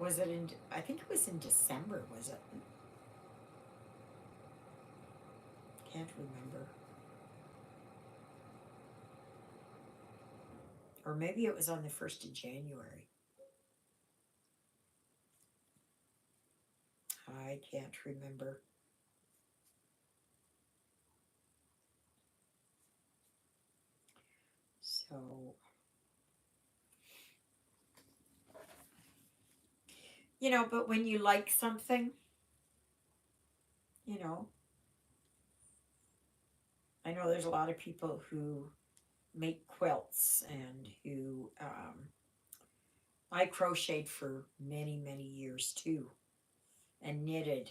Was it in? I think it was in December. Was it? Can't remember. Or maybe it was on the 1st of January. I can't remember. So, but when you like something, you know, I know there's a lot of people who make quilts and who, I crocheted for many, many years too and knitted.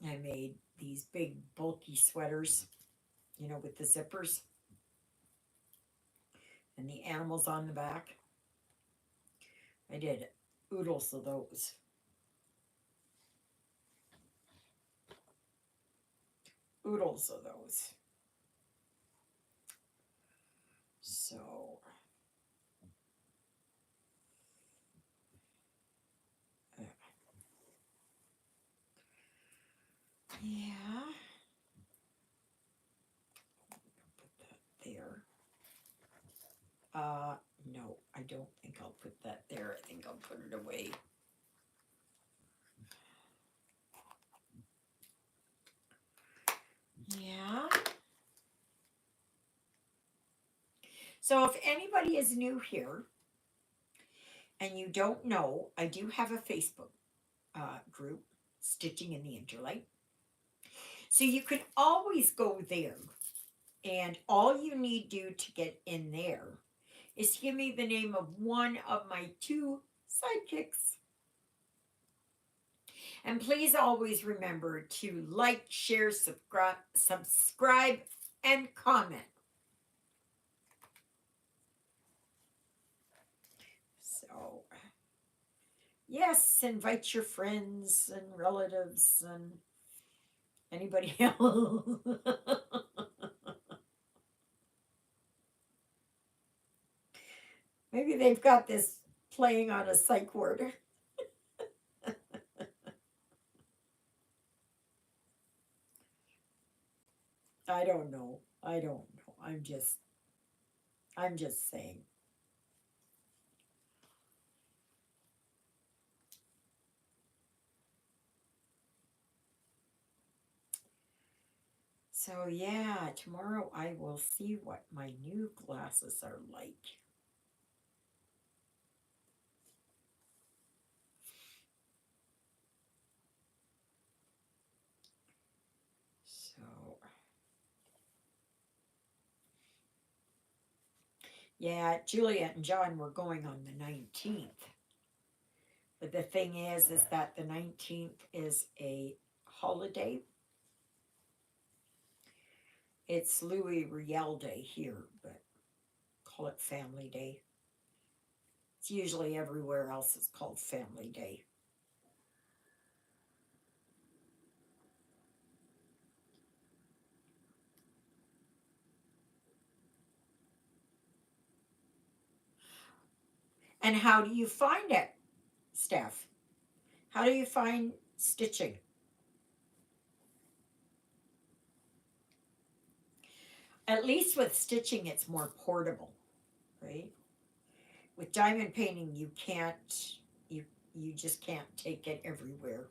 I made these big, bulky sweaters, with the zippers and the animals on the back. I did oodles of those. Oodles of those. So, uh, yeah. Put that there. No, I don't think I'll put that there. I think I'll put it away. Yeah. So if anybody is new here and you don't know, I do have a Facebook group, Stitching in the Interlight. So you can always go there, and all you need do to get in there is give me the name of one of my two sidekicks. And please always remember to like, share, subscribe, and comment. So, yes, invite your friends and relatives and anybody else. Maybe they've got this playing on a psych ward. I don't know. I don't know. I'm just saying. So yeah, tomorrow I will see what my new glasses are like. So yeah, Juliet and John were going on the 19th. But the thing is that the 19th is a holiday. It's Louis Riel Day here, but call it Family Day. It's usually everywhere else it's called Family Day. And how do you find it, Steph? How do you find stitching? At least with stitching, it's more portable, right? With diamond painting, you can't, you just can't take it everywhere.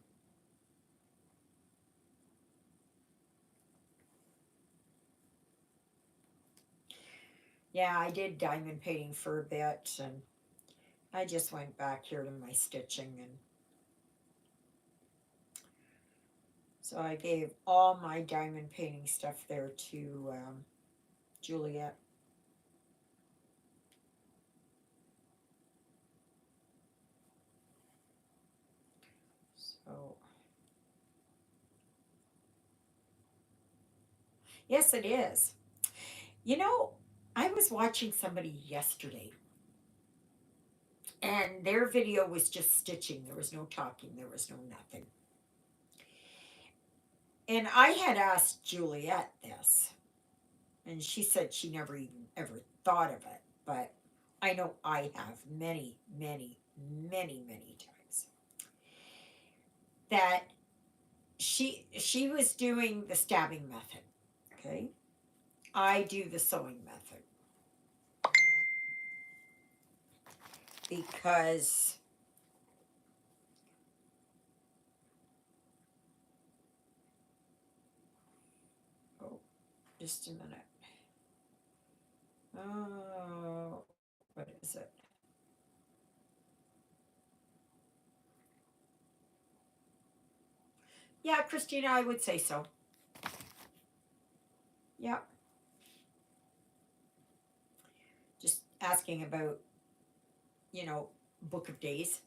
Yeah, I did diamond painting for a bit, and I just went back here to my stitching, and so I gave all my diamond painting stuff there to Juliet. So, yes, it is. You know, I was watching somebody yesterday, and their video was just stitching. There was no talking, there was no nothing. And I had asked Juliet this, and she said she never even ever thought of it, but I know I have many, many, many, many times. That she was doing the stabbing method, okay? I do the sewing method because oh, just a minute. Oh, what is it? Yeah, Christina, I would say so. Yeah, just asking about, Book of Days.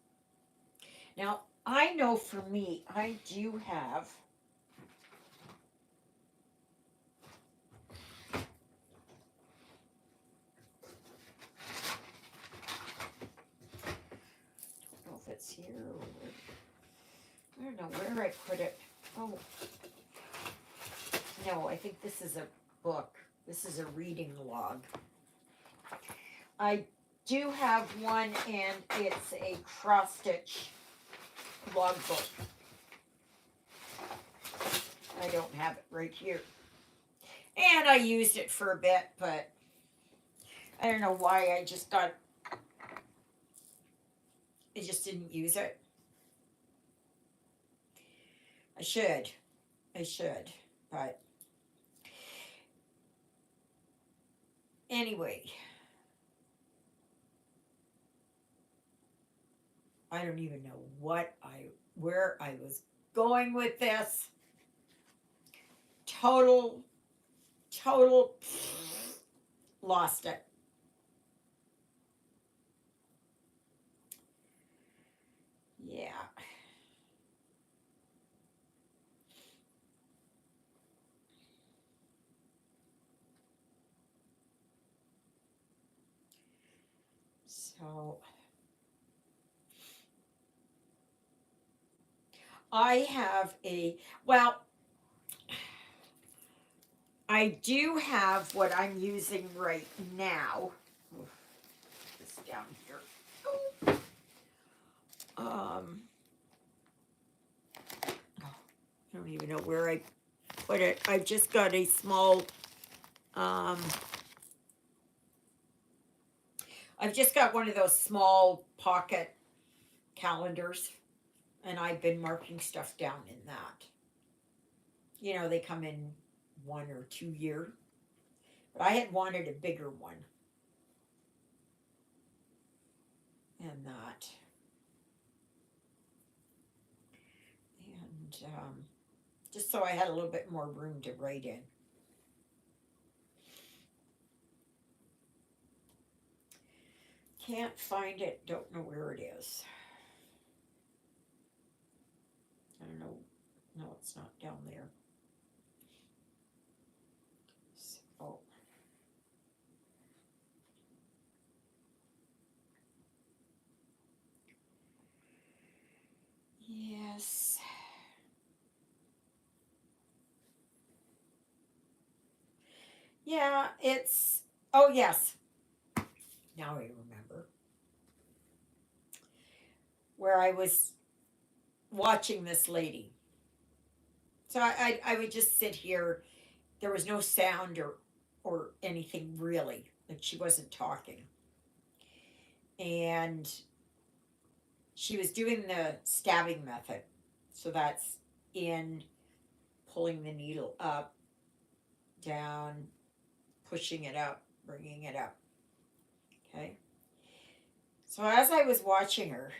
Now, I know for me, I do have it's here. Or I don't know where I put it. Oh, no, I think this is a book. This is a reading log. I do have one, and it's a cross-stitch logbook. I don't have it right here. And I used it for a bit, but I don't know why I just didn't use it. I should, but anyway, I don't even know where I was going with this. Total lost it. Yeah. So I have I do have what I'm using right now. This down here. I don't even know where I put it. I've just got a small, I've just got one of those small pocket calendars, and I've been marking stuff down in that. You know, they come in 1 or 2 year, but I had wanted a bigger one. And that. And just so I had a little bit more room to write in. Can't find it, don't know where it is. I don't know. No, it's not down there. So, yes. Yeah, it's, oh yes. Now I remember. Where I was watching this lady. So I would just sit here. There was no sound or anything really. Like she wasn't talking. And she was doing the stabbing method. So that's in pulling the needle up, down, pushing it up, bringing it up. Okay. So as I was watching her,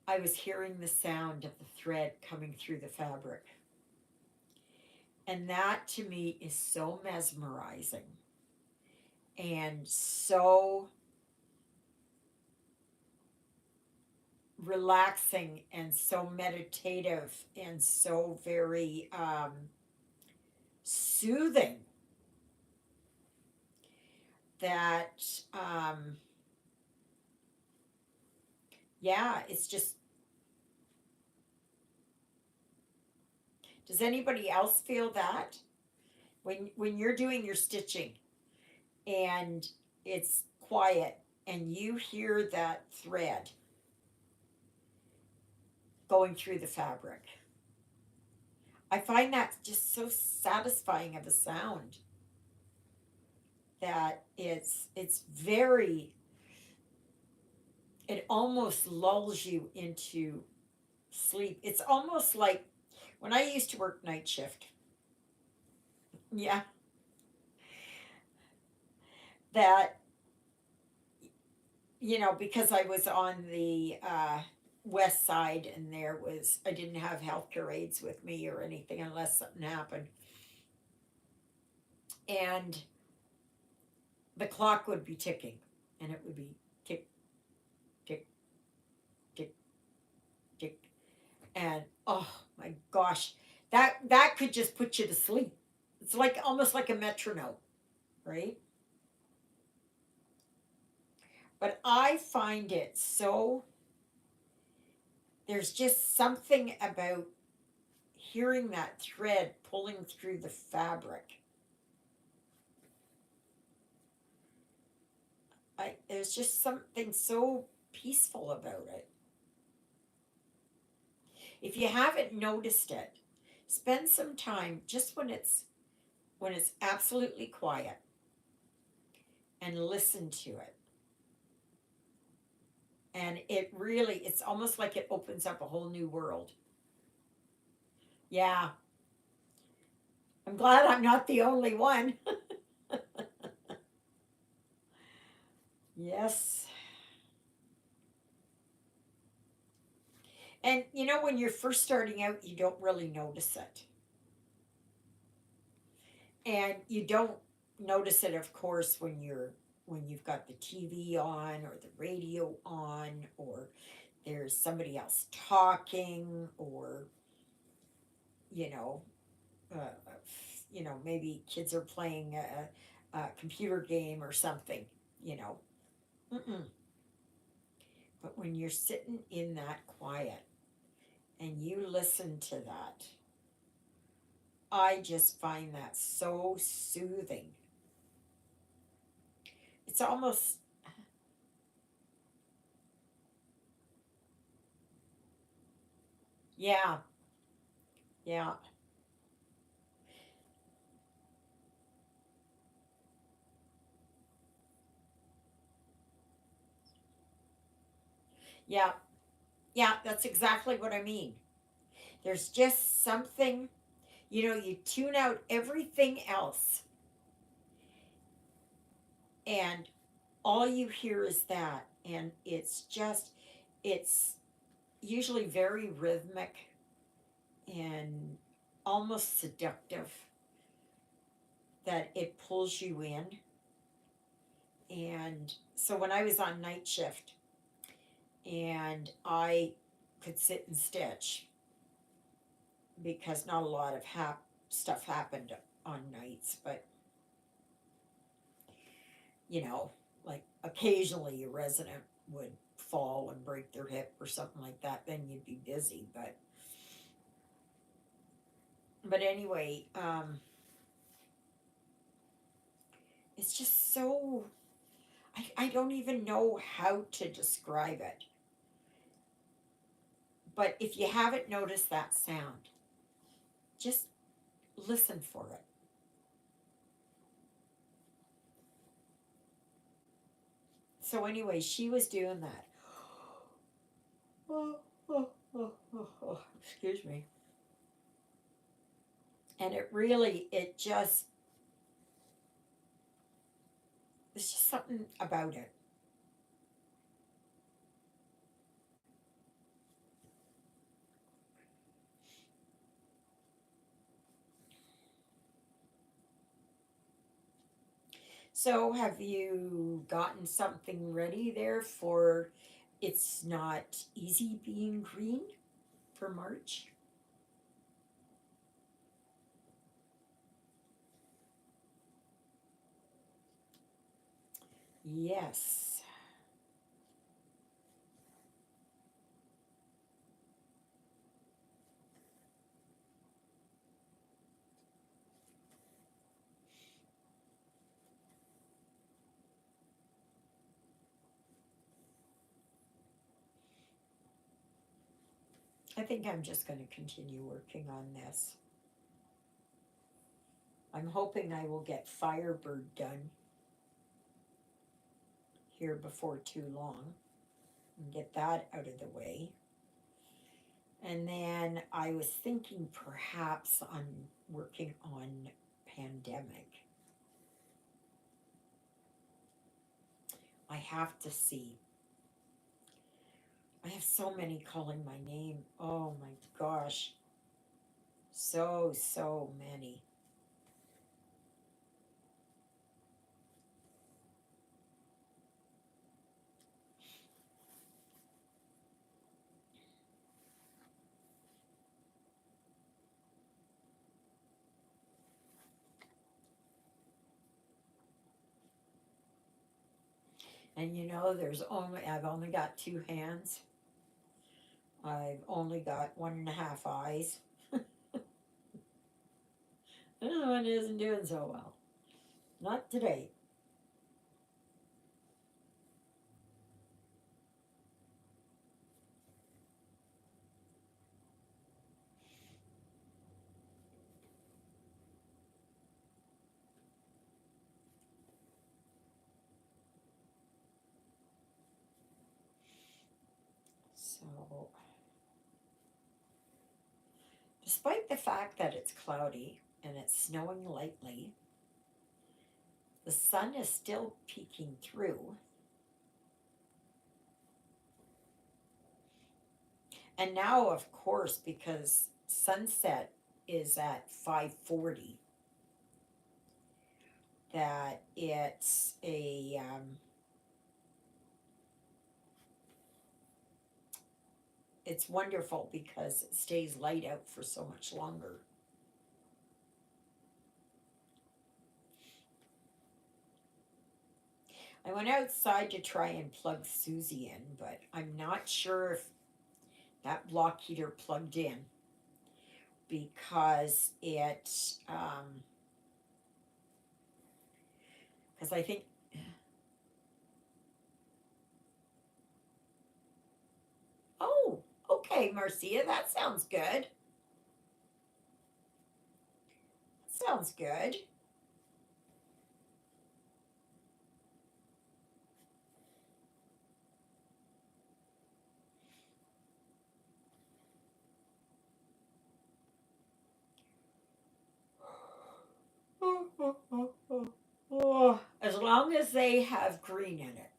I was hearing the sound of the thread coming through the fabric. And that to me is so mesmerizing and so relaxing and so meditative and so very soothing that yeah, it's just, does anybody else feel that when you're doing your stitching and it's quiet and you hear that thread going through the fabric? I find that just so satisfying of a sound that it's very, it almost lulls you into sleep. It's almost like when I used to work night shift. Yeah. That, you know, because I was on the west side and I didn't have healthcare aides with me or anything unless something happened. And the clock would be ticking and it would be tick, tick, tick, tick. And oh my gosh, that could just put you to sleep. It's like almost like a metronome, right? But I find it so, there's just something about hearing that thread pulling through the fabric. There's just something so peaceful about it. If you haven't noticed it, spend some time just when it's absolutely quiet and listen to it. And it's almost like it opens up a whole new world. Yeah, I'm glad I'm not the only one. Yes. And when you're first starting out, you don't really notice it. And you don't notice it, of course, when you've got the TV on or the radio on, or there's somebody else talking, or you know maybe kids are playing a computer game or something. you know Mm-mm. But when you're sitting in that quiet and you listen to that, I just find that so soothing. It's almost, yeah, yeah, yeah, yeah, that's exactly what I mean. There's just something, you tune out everything else, and all you hear is that. And it's usually very rhythmic and almost seductive, that it pulls you in. And so when I was on night shift and I could sit and stitch, because not a lot of stuff happened on nights, but you know, like occasionally a resident would fall and break their hip or something like that, then you'd be busy. But anyway, it's just so, I don't even know how to describe it. But if you haven't noticed that sound, just listen for it. So anyway, she was doing that. Oh, oh, oh, oh, oh, excuse me. And there's just something about it. So have you gotten something ready there for It's Not Easy Being Green for March? Yes. I think I'm just going to continue working on this. I'm hoping I will get Firebird done here before too long and get that out of the way. And then I was thinking perhaps on working on Pandemic. I have to see. I have so many calling my name. Oh my gosh. So many. And I've only got two hands. I've only got one and a half eyes. One isn't doing so well. Not today. So, despite the fact that it's cloudy and it's snowing lightly, the sun is still peeking through. And now, of course, because sunset is at 5:40, that it's wonderful because it stays light out for so much longer. I went outside to try and plug Susie in, but I'm not sure if that block heater plugged in because because I think, oh, okay, Marcia, that sounds good. Sounds good. As long as they have green in it,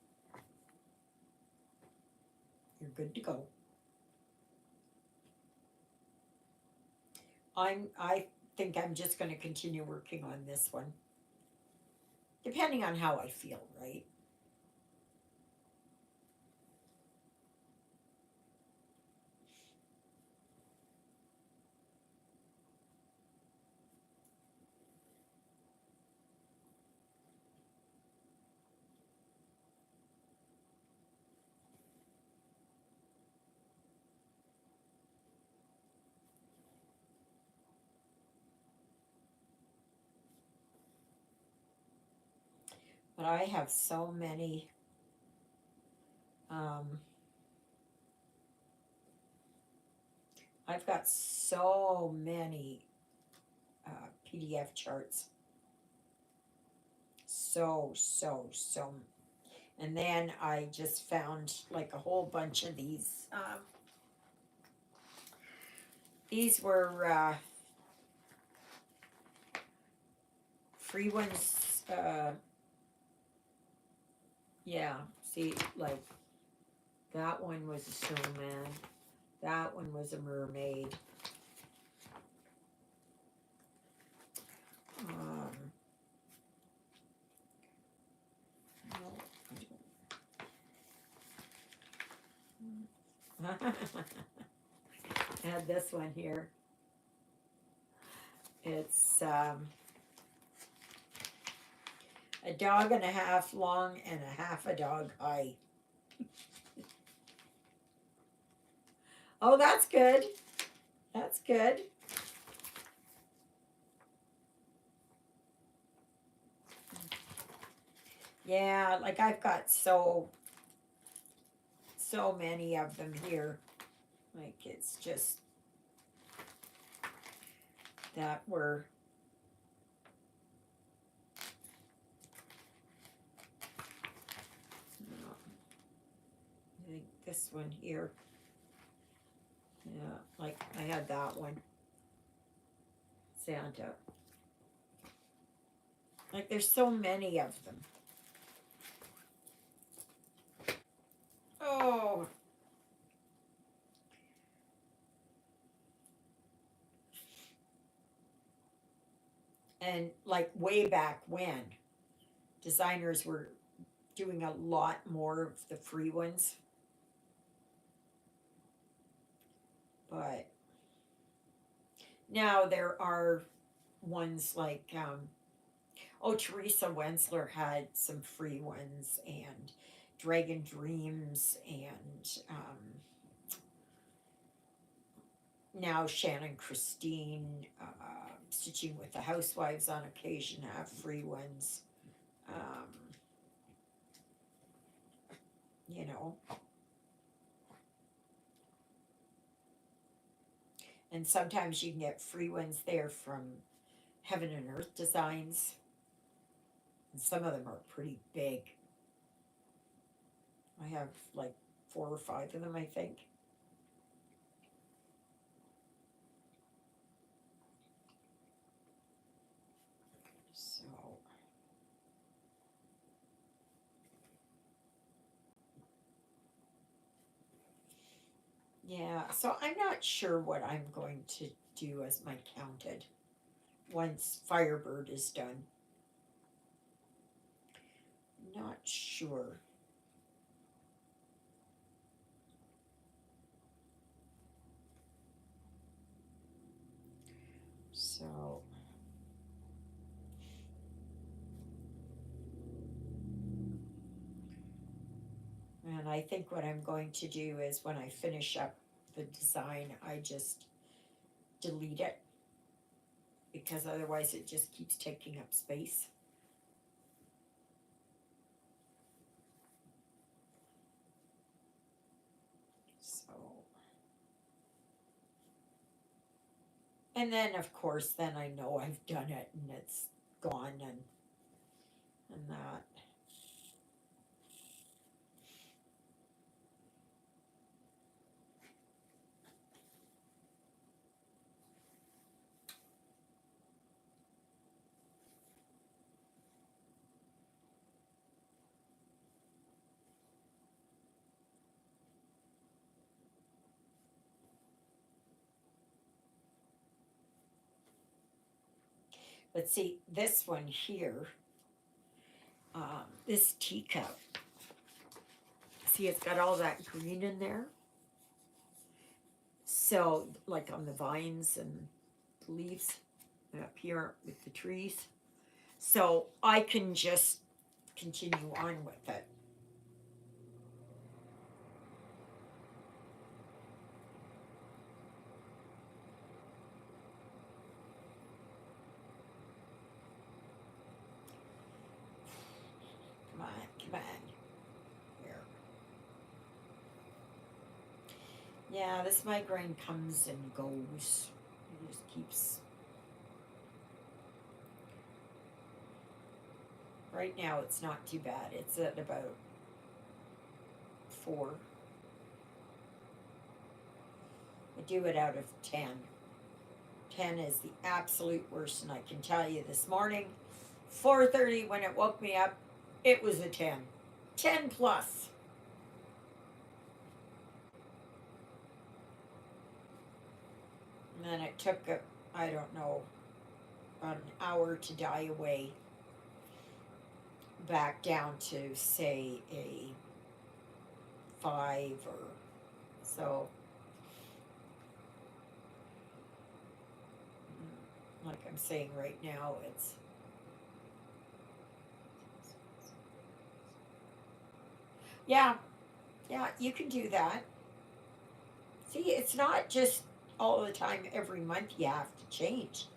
you're good to go. I think I'm just going to continue working on this one, depending on how I feel, right? But I have so many. Um, I've got so many PDF charts. So. And then I just found like a whole bunch of these. These were free ones. Yeah, see, like that one was a snowman. That one was a mermaid. Um, no, I had this one here. It's a dog and a half long and a half a dog high. Oh, that's good. That's good. Yeah, like I've got so many of them here. Like it's just that were I think this one here. Yeah, like I had that one. Santa. Like there's so many of them. Oh, and like way back when, designers were doing a lot more of the free ones. But now there are ones like, oh, Teresa Wensler had some free ones, and Dragon Dreams, and now Shannon Christine, Stitching with the Housewives on occasion have free ones. Um, you know, and sometimes you can get free ones there from Heaven and Earth Designs, and some of them are pretty big. I have like 4 or 5 of them, I think. So, yeah, so I'm not sure what I'm going to do as my counted once Firebird is done. Not sure. So, and I think what I'm going to do is when I finish up the design, I just delete it because otherwise it just keeps taking up space. So, and then of course, then I know I've done it and it's gone and that. But see, this one here, this teacup, see, it's got all that green in there. So, like on the vines and the leaves up here with the trees. So I can just continue on with it. Come on, come on. Here. Yeah, this migraine comes and goes. It just keeps. Right now, it's not too bad. It's at about 4. I do it out of 10. 10 is the absolute worst, and I can tell you this morning, 4:30 when it woke me up, it was a 10. 10 plus. And then it took, I don't know, about an hour to die away, back down to, say, a 5 or so. Like I'm saying right now, it's. Yeah, yeah, you can do that. See, it's not just all the time, every month you have to change.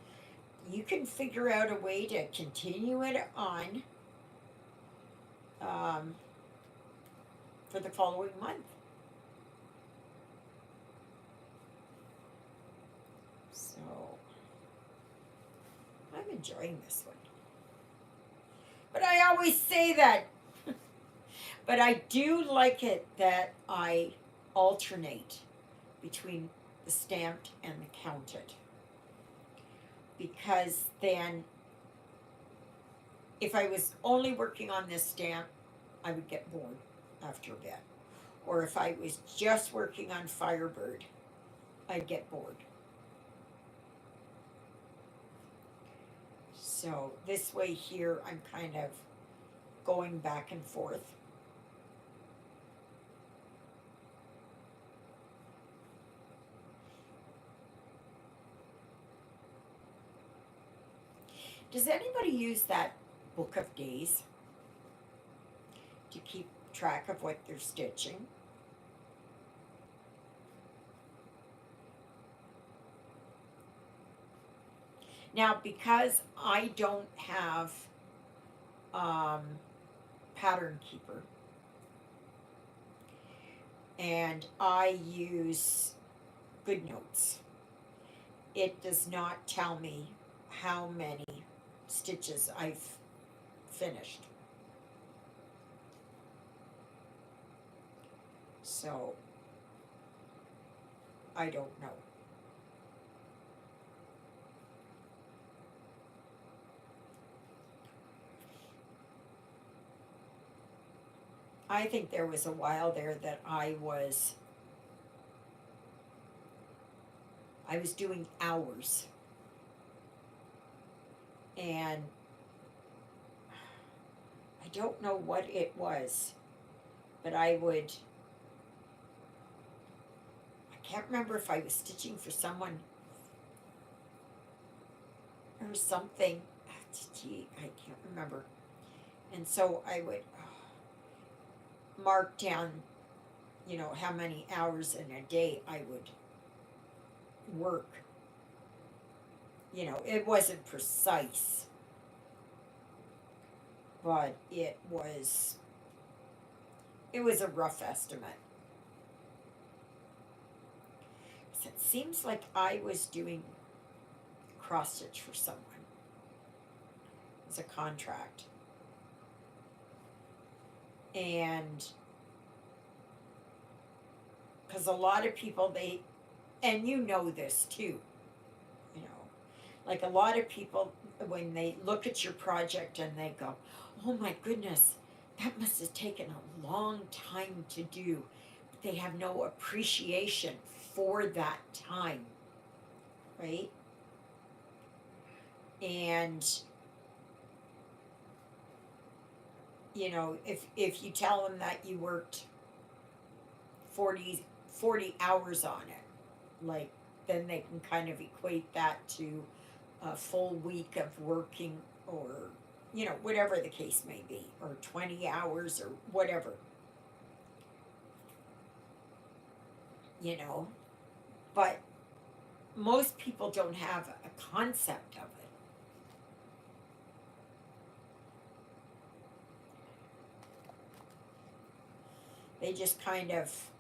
You can figure out a way to continue it on um, for the following month. So I'm enjoying this one. But I always say that. But I do like it that I alternate between the stamped and the counted. Because then, if I was only working on this stamp, I would get bored after a bit. Or if I was just working on Firebird, I'd get bored. So this way here, I'm kind of going back and forth. Does anybody use that Book of Days to keep track of what they're stitching. Now, because I don't have um, Pattern Keeper, and I use GoodNotes, it does not tell me how many stitches I've finished. So I don't know. I think there was a while there that I was doing hours, and I don't know what it was, but I can't remember if I was stitching for someone or something. Gee, I can't remember. And so I would mark down, how many hours in a day I would work. It wasn't precise, but it was a rough estimate. So it seems like I was doing cross stitch for someone as a contract. And because a lot of people, and you know this too, you know, like a lot of people, when they look at your project and they go, oh my goodness, that must have taken a long time to do. They have no appreciation for that time, right? And if you tell them that you worked 40 hours on it, like, then they can kind of equate that to a full week of working, or whatever the case may be, or 20 hours or whatever, you know but most people don't have a concept of it. They just kind of,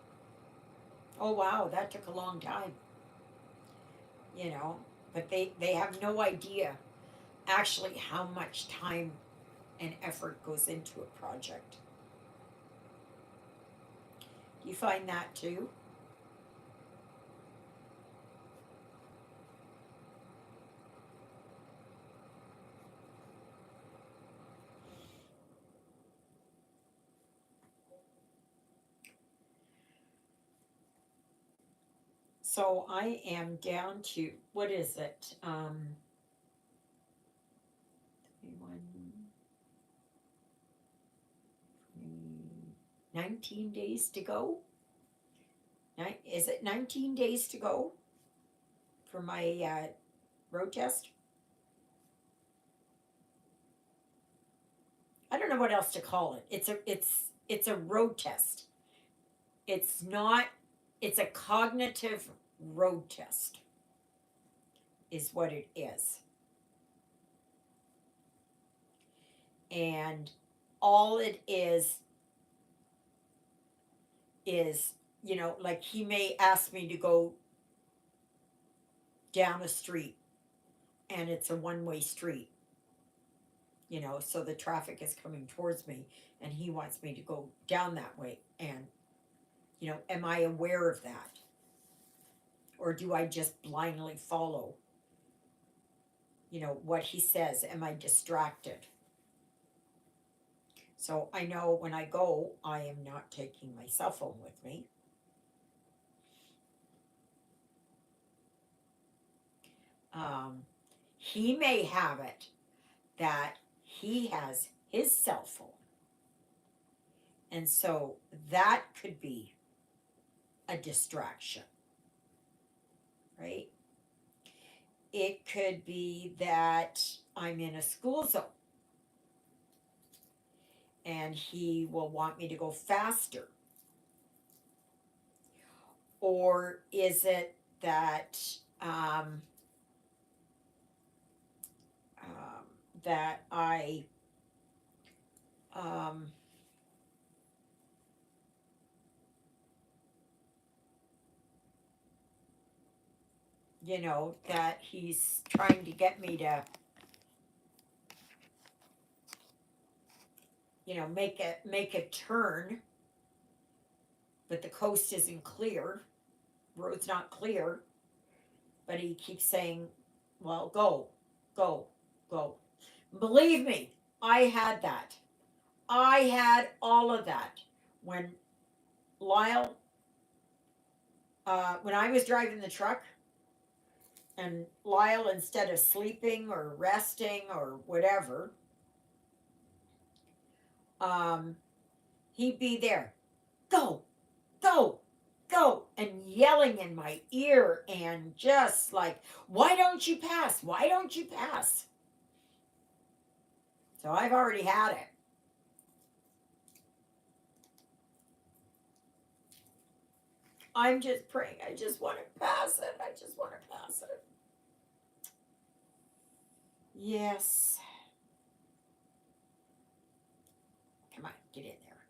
oh wow, that took a long time, you know but they have no idea actually how much time and effort goes into a project. Do you find that too? So I am down to, what is it, 21, 19 days to go. Is it 19 days to go for my road test? I don't know what else to call it. It's a road test. It's not. It's a cognitive road test, is what it is. And all it is, like, he may ask me to go down a street, and it's a one-way street, so the traffic is coming towards me, and he wants me to go down that way. And, am I aware of that? Or do I just blindly follow, what he says? Am I distracted? So I know when I go, I am not taking my cell phone with me. Um, he may have it that he has his cell phone. And so that could be a distraction, right? It could be that I'm in a school zone and he will want me to go faster? Or is it that um, that I um, that he's trying to get me to, make a turn, but the coast isn't clear, road's not clear, but he keeps saying, well, go, go, go. Believe me, I had that. I had all of that when Lyle, when I was driving the truck, and Lyle, instead of sleeping or resting or whatever, um, he'd be there, go, go, go, and yelling in my ear and just like, why don't you pass? Why don't you pass? So I've already had it. I'm just praying. I just want to pass it. I just want to pass it. Yes. Come on, get in there.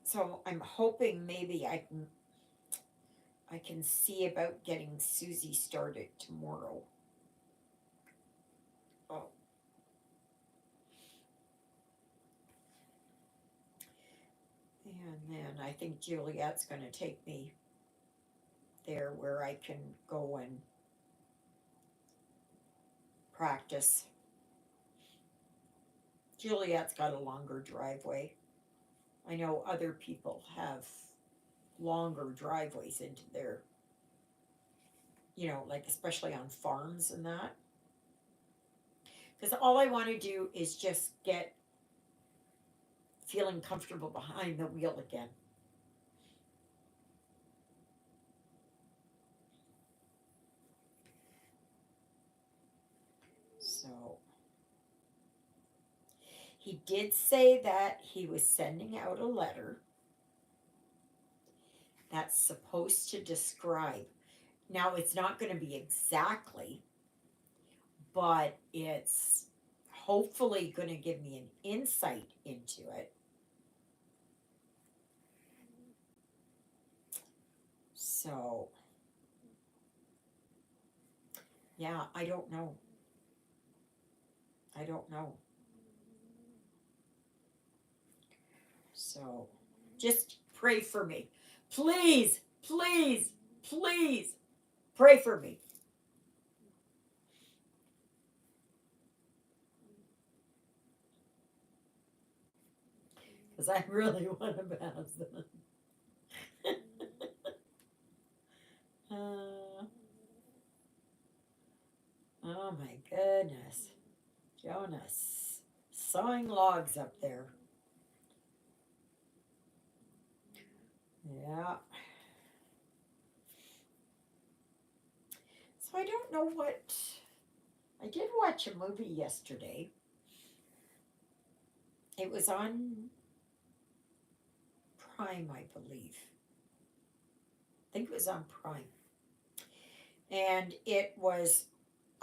So I'm hoping maybe I can see about getting Susie started tomorrow. Oh. And then I think Juliet's going to take me there where I can go and practice. Juliet's got a longer driveway. I know other people have longer driveways into their, like especially on farms and that. Because all I want to do is just get feeling comfortable behind the wheel again. So he did say that he was sending out a letter that's supposed to describe. Now, it's not going to be exactly, but it's hopefully going to give me an insight into it. So, yeah, I don't know. I don't know. So, just pray for me. Please, please, please pray for me. Because I really want to pass them. uh, oh my goodness. Jonas, sawing logs up there. Yeah. So I don't know what. I did watch a movie yesterday. It was on Prime, I believe. I think it was on Prime. And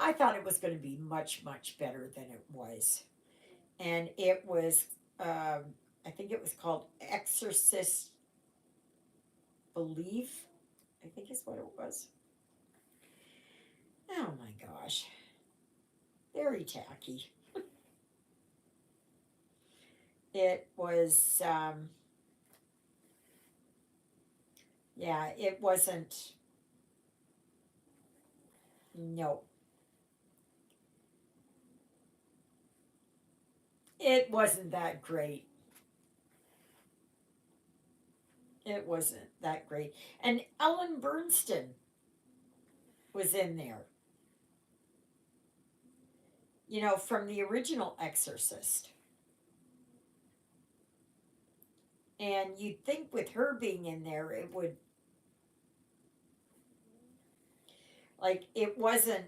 I thought it was going to be much, much better than it was. And it was, I think it was called Exorcist Believe, I think is what it was. Oh my gosh. Very tacky. It was, yeah, it wasn't, no. It wasn't that great. It wasn't that great. And Ellen Bernstein was in there, from the original Exorcist. And you'd think with her being in there, it wasn't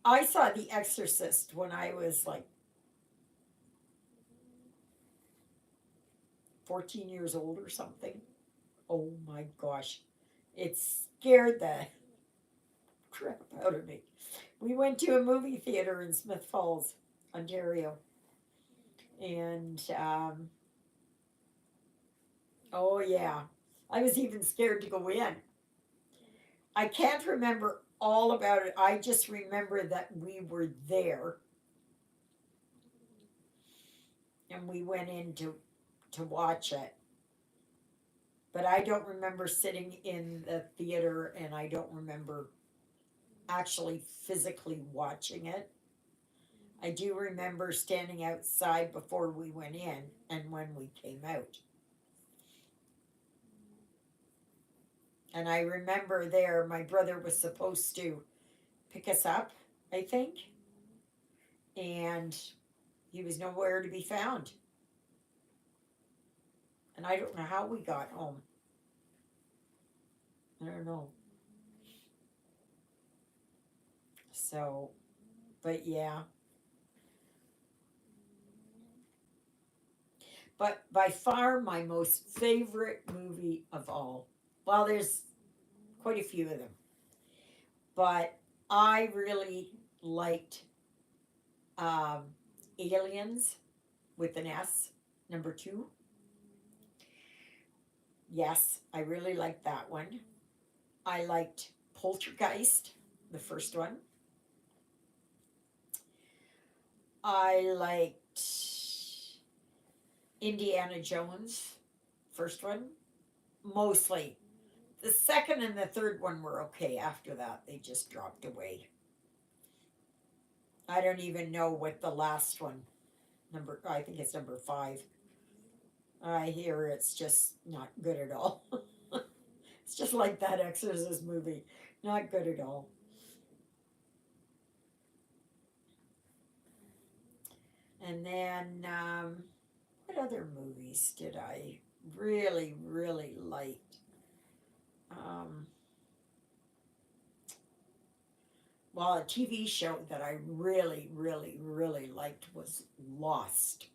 I saw The Exorcist when I was like 14 years old or something. Oh my gosh. It scared the crap out of me. We went to a movie theater in Smith Falls, Ontario. And, oh yeah, I was even scared to go in. I can't remember all about it. I just remember that we were there and we went in to watch it. But I don't remember sitting in the theater and I don't remember actually physically watching it. I do remember standing outside before we went in and when we came out. And I remember there, my brother was supposed to pick us up, I think, and he was nowhere to be found. And I don't know how we got home. I don't know. So, but yeah. But by far my most favorite movie of all, well, there's quite a few of them, but I really liked um, Aliens with an S, number two. Yes, I really liked that one. I liked Poltergeist, the first one. I liked Indiana Jones, first one, mostly. The second and the third one were okay. After that, they just dropped away. I don't even know what the last one, I think it's number five. I hear it's just not good at all. It's just like that Exorcist movie. Not good at all. And then, what other movies did I really, really like? Um, well, a TV show that I really, really, really liked was Lost.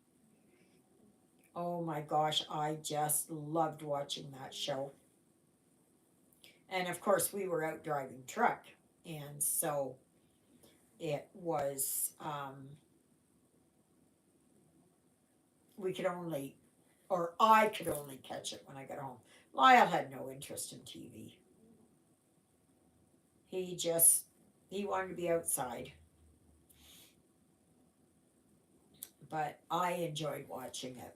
Oh my gosh, I just loved watching that show. And of course, we were out driving truck, and so it was, we could only, or I could only catch it when I got home. Lyle had no interest in TV. He just, he wanted to be outside. But I enjoyed watching it.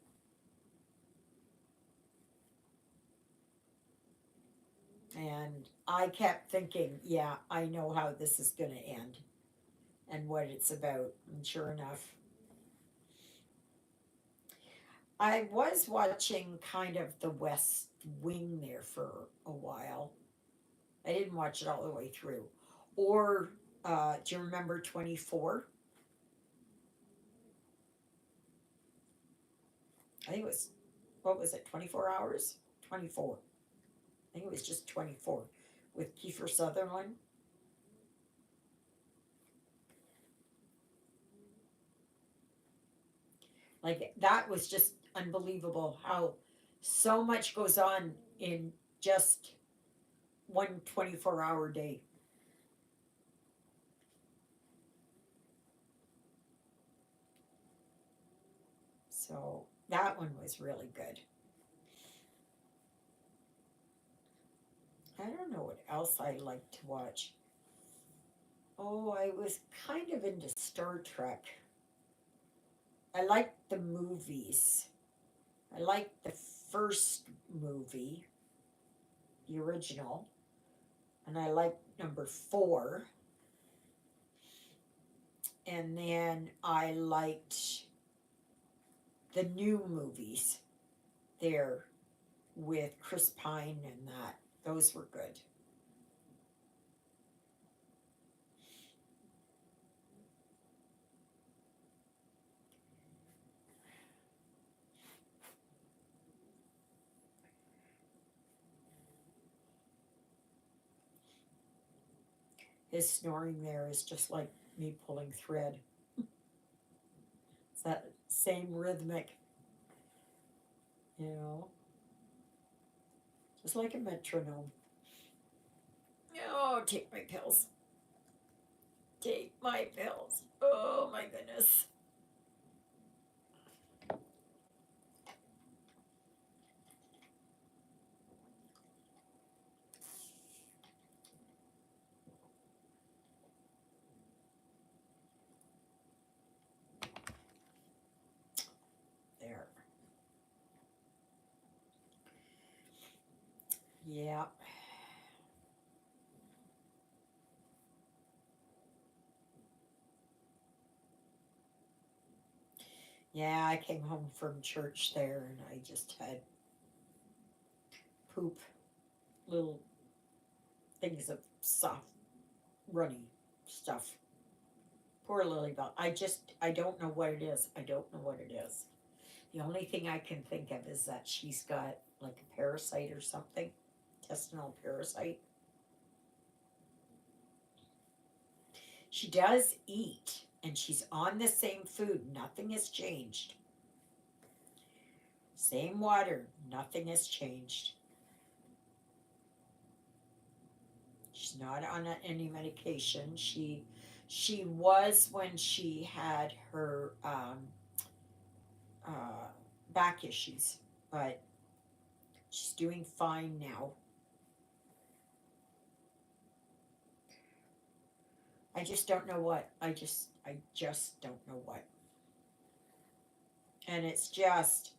And I kept thinking, yeah, I know how this is going to end and what it's about. And sure enough, I was watching kind of the West Wing there for a while. I didn't watch it all the way through. Or do you remember 24? I think it was, what was it, 24 hours? 24. I think it was just 24 with Kiefer Sutherland. Like that was just unbelievable how so much goes on in just one 24-hour day. So that one was really good. I don't know what else I like to watch. Oh, I was kind of into Star Trek. I liked the movies. I liked the first movie, the original, and I liked number four. And then I liked the new movies there with Chris Pine and that. Those were good. His snoring there is just like me pulling thread. It's that same rhythmic, you know, just like a metronome. Oh, take my pills. Take my pills. Oh my goodness. There. Yeah. Yeah, I came home from church there and I just had poop, little things of soft, runny stuff. Poor Lilybell. I don't know what it is. I don't know what it is. The only thing I can think of is that she's got like a parasite or something, intestinal parasite. She does eat and she's on the same food. Nothing has changed. Same water. Nothing has changed. She's not on any medication. She was when she had her uh, back issues, but she's doing fine now. I just don't know what. I just don't know what. And it's just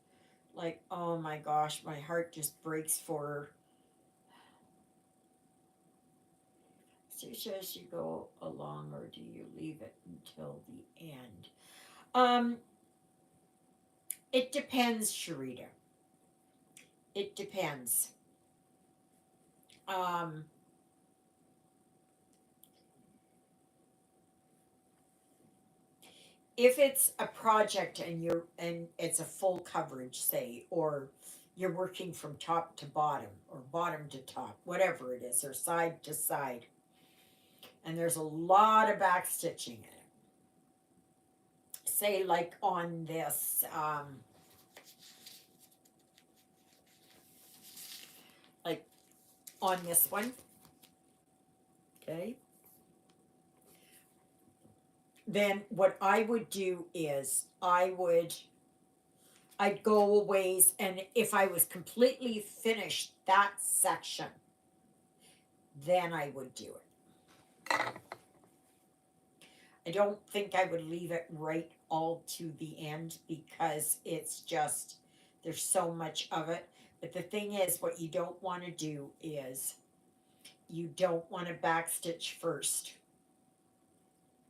like, oh my gosh, my heart just breaks for her. She says you go along or do you leave it until the end? Um, it depends, Sharita. It depends. Um, if it's a project and it's a full coverage, say, or you're working from top to bottom or bottom to top, whatever it is, or side to side, and there's a lot of back stitching in it. Say like on this, like on this one, okay. Then what I would do is I'd go a ways, and if I was completely finished that section, then I would do it. I don't think I would leave it right all to the end because it's just there's so much of it. But the thing is, what you don't want to do is you don't want to backstitch first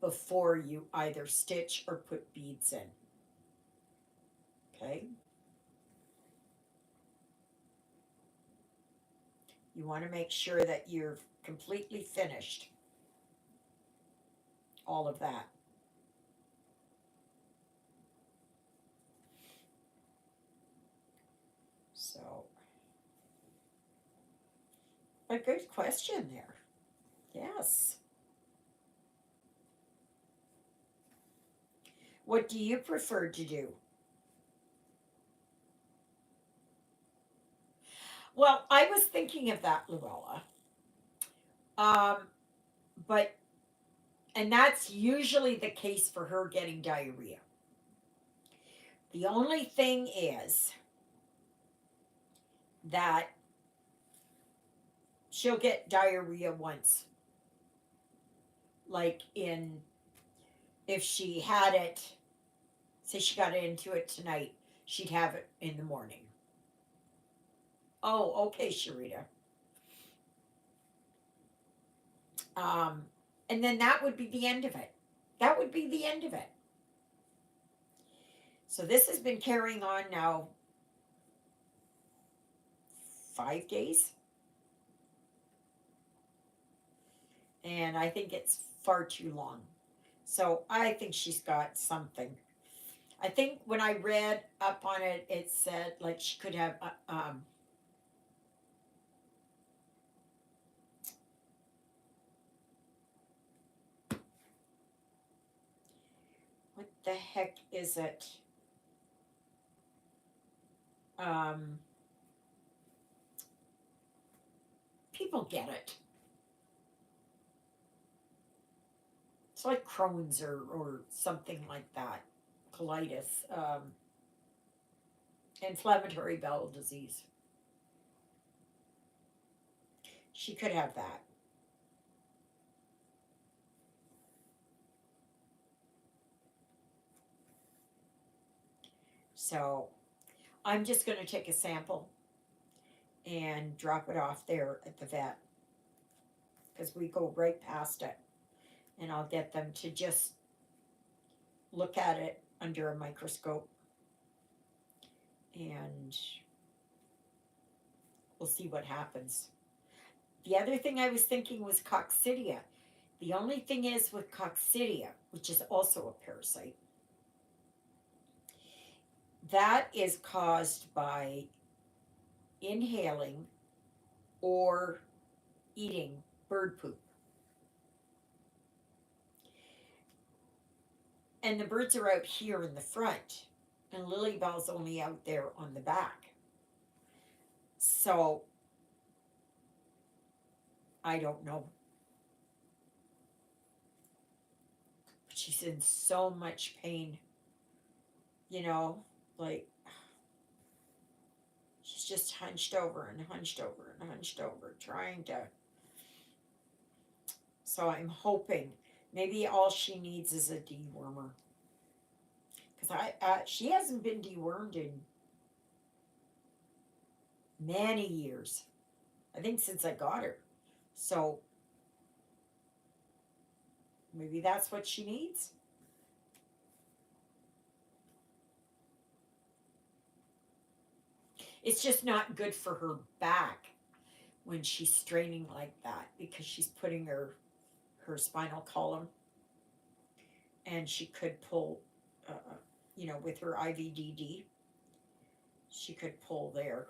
before you either stitch or put beads in. Okay? You want to make sure that you're completely finished all of that. So, a good question there. Yes. What do you prefer to do? Well, I was thinking of that, Luella. Um, but and that's usually the case for her getting diarrhea. The only thing is that she'll get diarrhea once. Like in if she had it, say she got into it tonight, she'd have it in the morning. Oh, okay, Sharita. Um, and then that would be the end of it. That would be the end of it. So this has been carrying on now 5 days. And I think it's far too long. So I think she's got something. I think when I read up on it, it said like she could have the heck is it? Um, People get it. It's like Crohn's or something like that. Colitis, inflammatory bowel disease. She could have that. So I'm just going to take a sample and drop it off there at the vet because we go right past it. And I'll get them to just look at it under a microscope and we'll see what happens. The other thing I was thinking was coccidia. The only thing is with coccidia, which is also a parasite, that is caused by inhaling or eating bird poop. And the birds are out here in the front, and Lily Bell's only out there on the back. So I don't know. But she's in so much pain, you know, like she's just hunched over and hunched over and hunched over, trying to. So I'm hoping maybe all she needs is a dewormer. Because she hasn't been dewormed in many years. I think since I got her. So maybe that's what she needs. It's just not good for her back when she's straining like that because she's putting her spinal column and she could pull, with her IVDD, she could pull there.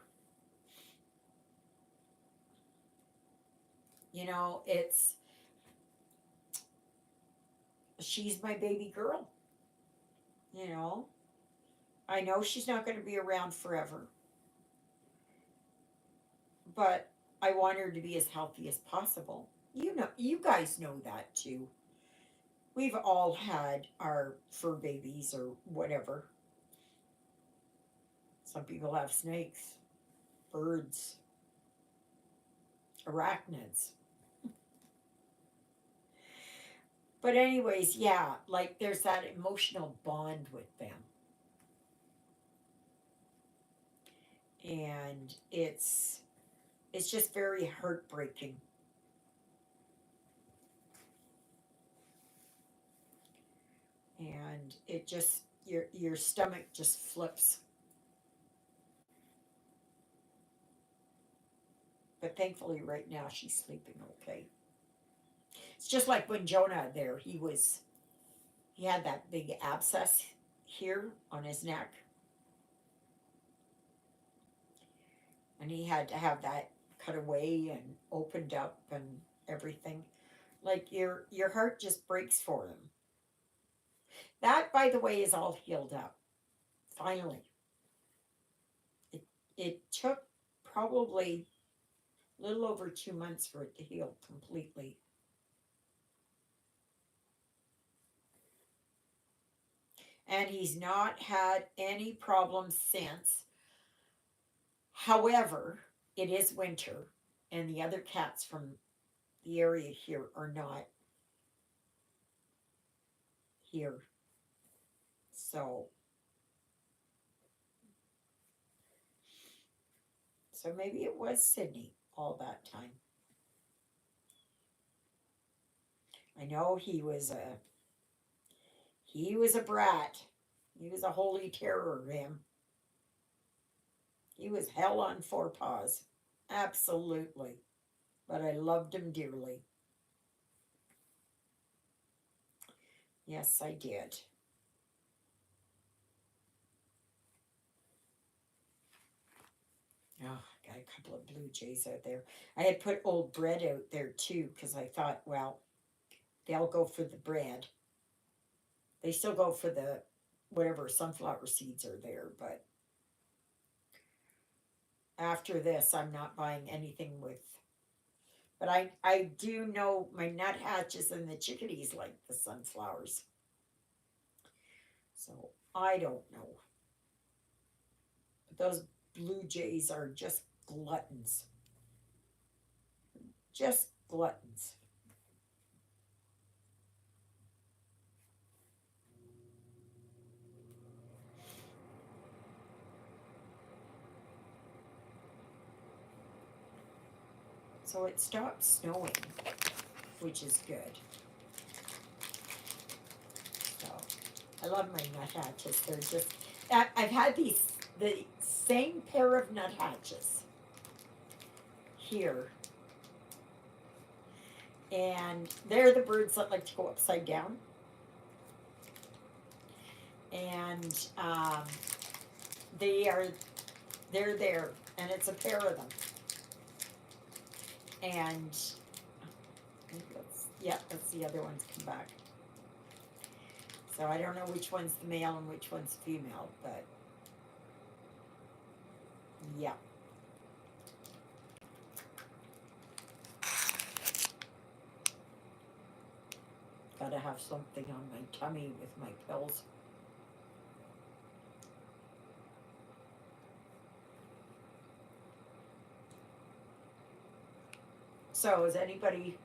It's she's my baby girl. You know, I know she's not going to be around forever, but I want her to be as healthy as possible. You guys know that too. We've all had our fur babies or whatever. Some people have snakes, birds, arachnids. But anyways, yeah, like there's that emotional bond with them. And it's just very heartbreaking. And it just your stomach just flips. But thankfully right now she's sleeping okay. It's just like when Jonah there, he had that big abscess here on his neck. And he had to have that cut away and opened up and everything. Like your heart just breaks for him. That, by the way, is all healed up. Finally, it took probably a little over 2 months for it to heal completely. And he's not had any problems since. However, it is winter, and the other cats from the area here are not here. So maybe it was Sydney all that time. I know he was a brat. He was a holy terror, him. He was hell on four paws. Absolutely. But I loved him dearly. Yes, I did. Oh, got a couple of blue jays out there. I had put old bread out there too because I thought, well, they'll go for the bread. They still go for the whatever sunflower seeds are there, but after this, I'm not buying anything with. But I do know my nuthatches and the chickadees like the sunflowers. So I don't know. But those blue jays are just gluttons. Just gluttons. So it stopped snowing, which is good. So I love my nuthatches. They're just, I've had the same pair of nuthatches here. And they're the birds that like to go upside down. And they are, they're there. And it's a pair of them. And yeah, that's the other one's come back. So I don't know which one's the male and which one's female, but yeah. Gotta have something on my tummy with my pills. So has anybody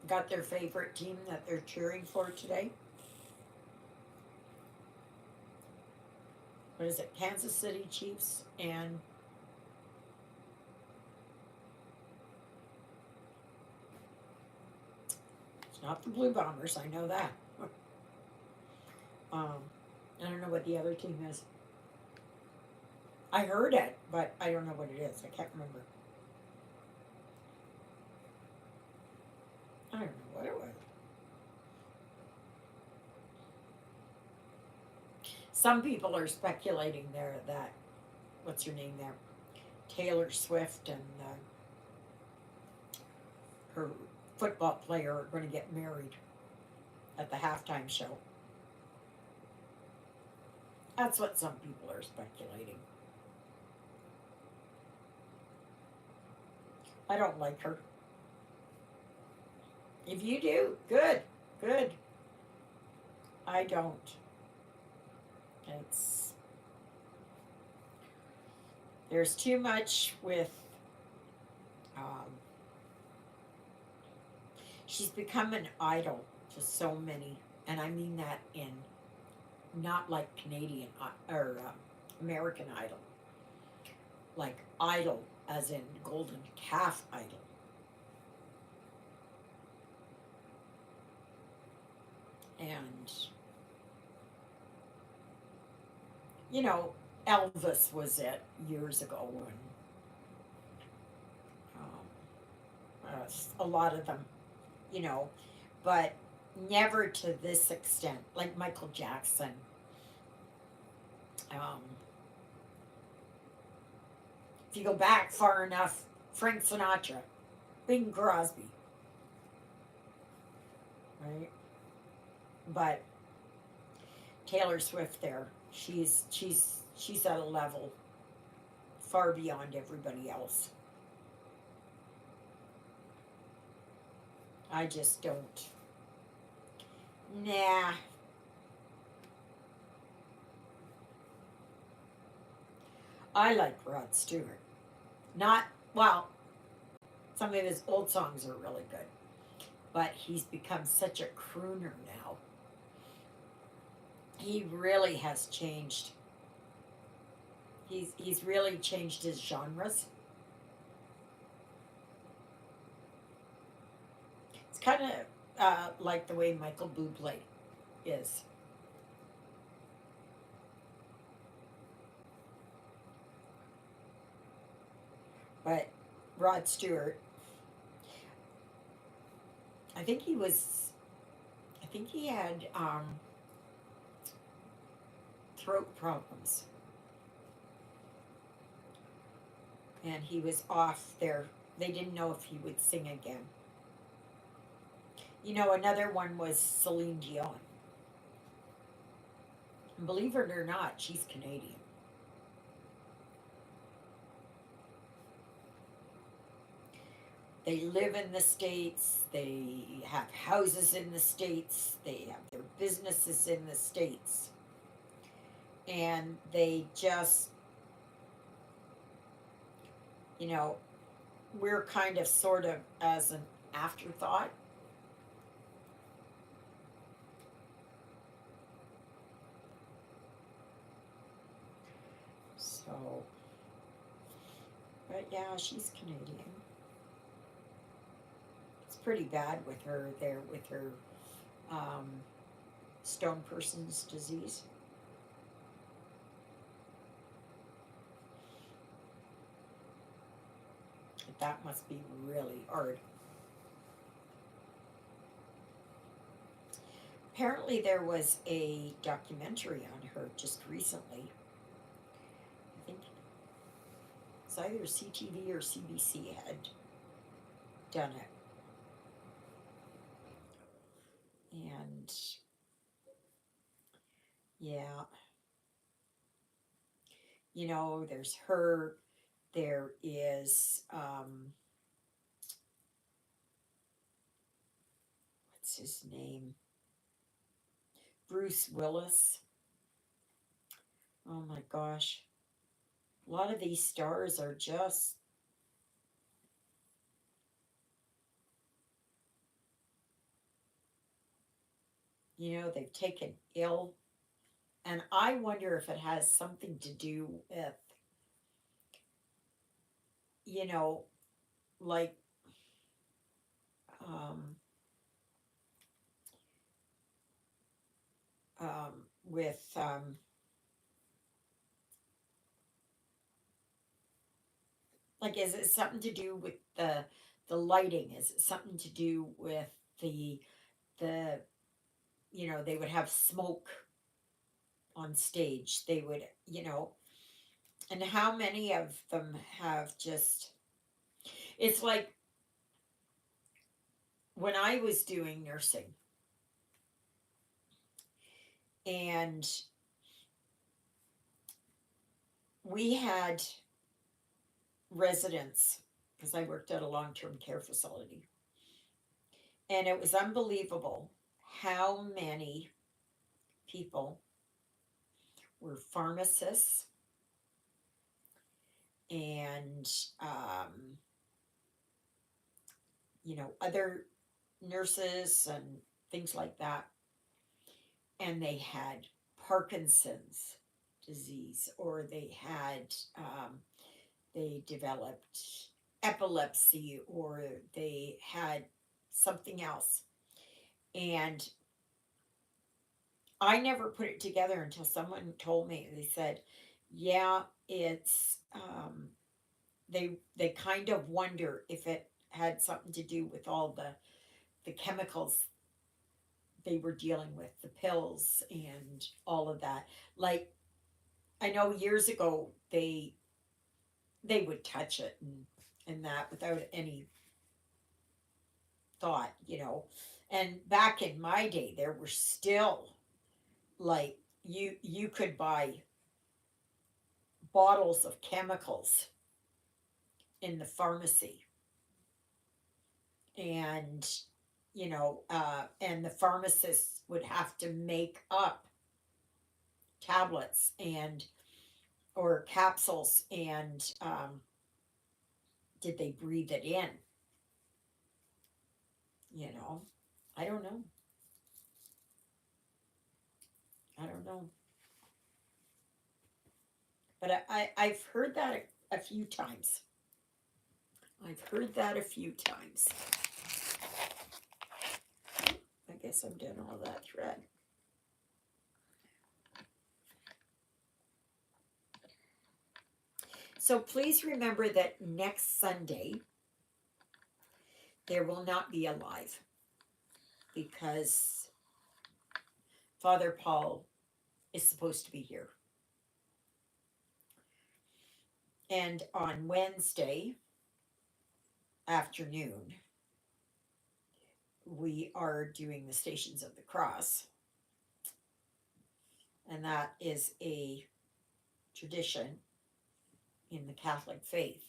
got their favorite team that they're cheering for today? What is it? Kansas City Chiefs and it's not the Blue Bombers, I know that. um, I don't know what the other team is. I heard it, but I don't know what it is. I can't remember. I don't know what it was. Some people are speculating there that what's her name there, Taylor Swift and her football player are going to get married at the halftime show. That's what some people are speculating. I don't like her. If you do, good, good. I don't. It's there's too much with. She's become an idol to so many, and I mean that in not like Canadian or American Idol, like idol as in golden calf idol. And you know, Elvis was it years ago, and a lot of them, you know, but never to this extent, like Michael Jackson. Um, if you go back far enough, Frank Sinatra, Bing Crosby, right? But Taylor Swift, there, she's at a level far beyond everybody else. I just don't. Nah. I like Rod Stewart. Not, well, some of his old songs are really good, but he's become such a crooner now. He really has changed. He's really changed his genres. It's kind of like the way Michael Bublé is. But Rod Stewart, I think he was, I think he had throat problems, and he was off there. They didn't know if he would sing again. You know, another one was Celine Dion. And believe it or not, she's Canadian. They live in the States, they have houses in the States, they have their businesses in the States, and they just, you know, we're kind of sort of as an afterthought. So, but yeah, she's Canadian. It's pretty bad with her there, with her um, stone person's disease. That must be really hard. Apparently, there was a documentary on her just recently. I think it's either CTV or CBC had done it. And yeah, you know, there's her, there is, what's his name? Bruce Willis. Oh my gosh. A lot of these stars are just, they've taken ill. And I wonder if it has something to do with, you know, like, um, with, like, is it something to do with the lighting? Is it something to do with the they would have smoke on stage. They would, and how many of them have just, it's like when I was doing nursing and we had residents, because I worked at a long term care facility, and it was unbelievable how many people were pharmacists and, um, other nurses and things like that. And they had Parkinson's disease, or they developed epilepsy, or they had something else. And I never put it together until someone told me. They said, "Yeah, it's they kind of wonder if it had something to do with all the chemicals they were dealing with, the pills and all of that." Like, I know years ago they would touch it and that without any thought. And back in my day, there were still, like, you could buy bottles of chemicals in the pharmacy, and and the pharmacists would have to make up tablets and or capsules, and did they breathe it in? You know, I don't know. I don't know. But I've heard that a few times. I've heard that a few times. I guess I'm done all that thread. So please remember that next Sunday there will not be a live because Father Paul is supposed to be here. And on Wednesday afternoon, we are doing the Stations of the Cross, and that is a tradition in the Catholic faith.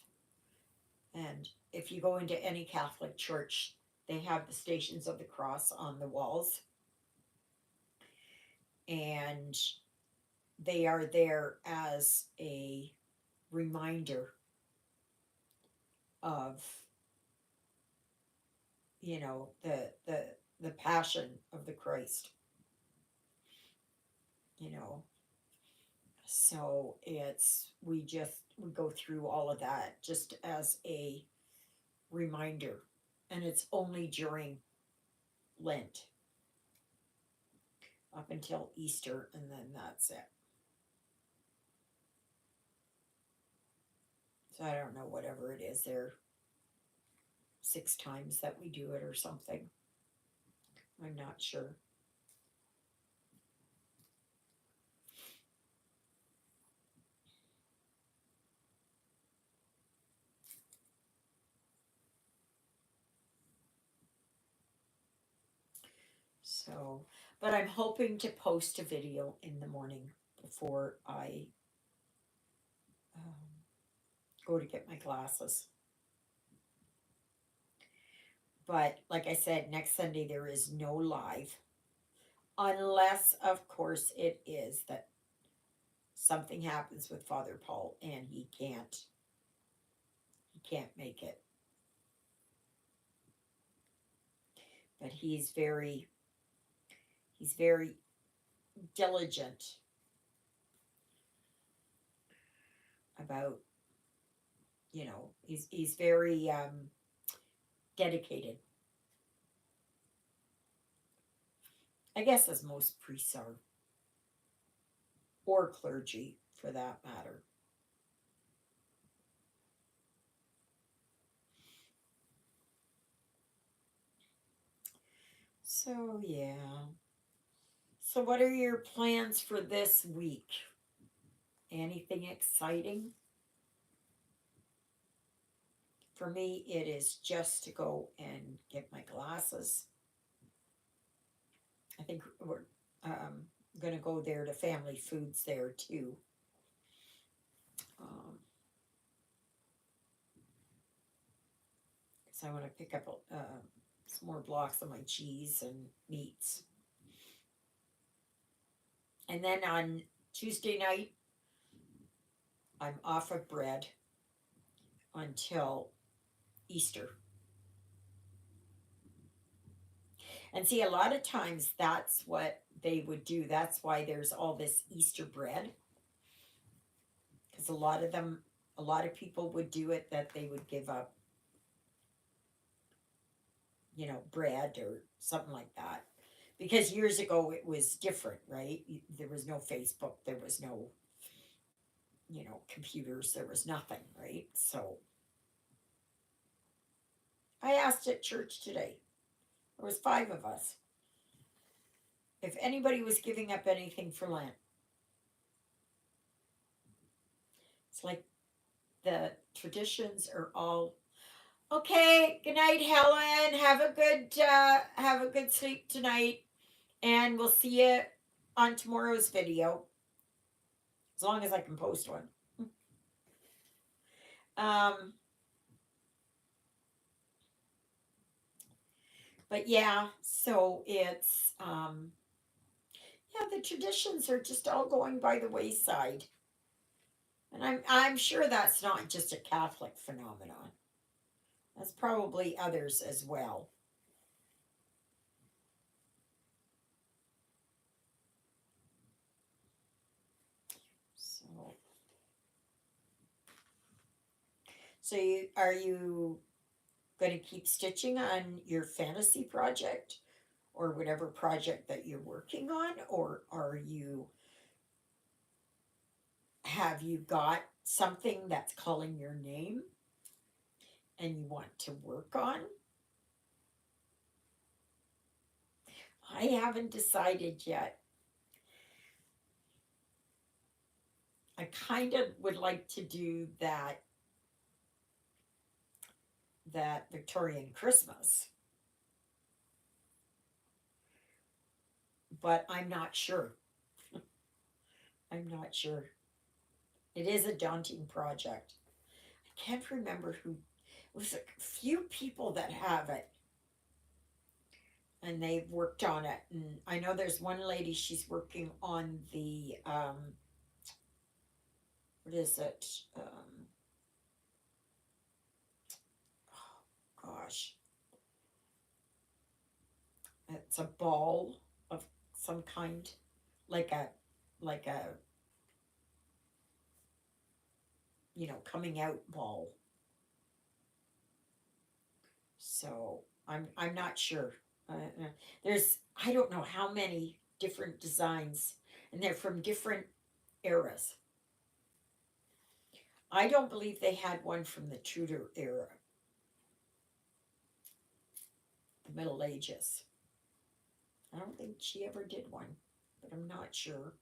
And if you go into any Catholic church, they have the Stations of the Cross on the walls, and they are there as a reminder of, the passion of the Christ, you know. So we go through all of that just as a reminder, and it's only during Lent up until Easter, and then that's it. So I don't know, whatever it is, there 6 times that we do it or something. I'm not sure. So, but I'm hoping to post a video in the morning before I go to get my glasses. But like I said, next Sunday there is no live, unless, of course, it is that something happens with Father Paul and he can't make it. But he's very diligent about, he's very dedicated, I guess, as most priests are, or clergy for that matter. So yeah. So what are your plans for this week? Anything exciting? For me, it is just to go and get my glasses. I think we're going to go there to Family Foods there too. Because I want to pick up some more blocks of my cheese and meats. And then on Tuesday night, I'm off of bread until Easter. And see, a lot of times that's what they would do. That's why there's all this Easter bread. Because a lot of people would do it, that they would give up, bread or something like that. Because years ago it was different, right? There was no Facebook, there was no, computers, there was nothing, right? So I asked at church today, there was 5 of us, if anybody was giving up anything for Lent. It's like the traditions are all okay. Good night, Helen. Have a good sleep tonight, and we'll see you on tomorrow's video, as long as I can post one. But yeah, so it's the traditions are just all going by the wayside, and I'm sure that's not just a Catholic phenomenon. That's probably others as well. So are you going to keep stitching on your fantasy project, or whatever project that you're working on, or have you got something that's calling your name and you want to work on? I haven't decided yet. I kind of would like to do that Victorian Christmas. but I'm not sure. I'm not sure. It is a daunting project. I can't remember who. It was a few people that have it, and they've worked on it. And I know there's one lady, she's working on the, what is it? Gosh, it's a ball of some kind, like a, like a, coming out ball. So I'm not sure. There's, I don't know how many different designs, and they're from different eras. I don't believe they had one from the Tudor era, the Middle Ages. I don't think she ever did one, but I'm not sure.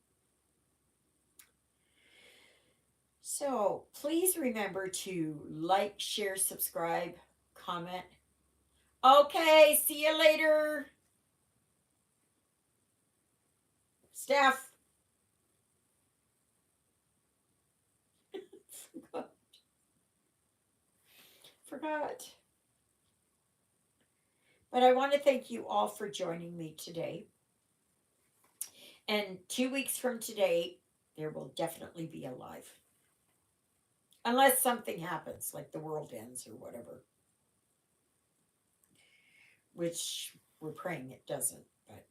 So please remember to like, share, subscribe, comment. Okay, see you later. Steph. Forgot. But I want to thank you all for joining me today. And 2 weeks from today, there will definitely be a live. Unless something happens, like the world ends or whatever. Which we're praying it doesn't, but.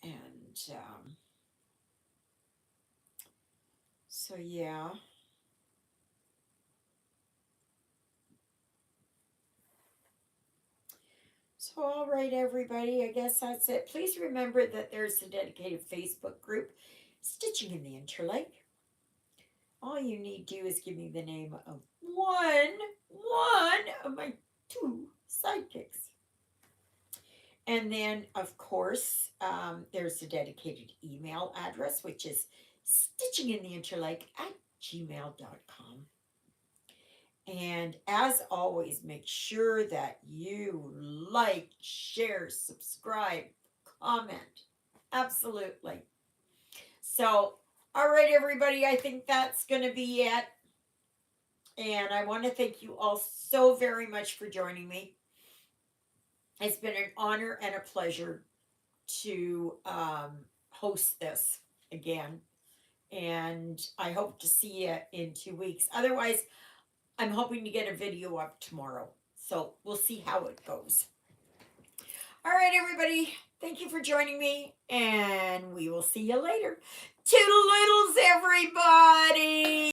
And so, yeah. So, all right, everybody, I guess that's it. Please remember that there's a dedicated Facebook group, Stitching in the Interlake. All you need to do is give me the name of one of my 2 sidekicks. And then, of course, there's a dedicated email address, which is stitchingintheinterlake@gmail.com. And as always, make sure that you like, share, subscribe, comment. Absolutely. So, all right, everybody, I think that's going to be it. And I want to thank you all so very much for joining me. It's been an honor and a pleasure to host this again. And I hope to see you in 2 weeks. Otherwise, I'm hoping to get a video up tomorrow. So we'll see how it goes. All right, everybody. Thank you for joining me. And we will see you later. Toodle-oodles, everybody.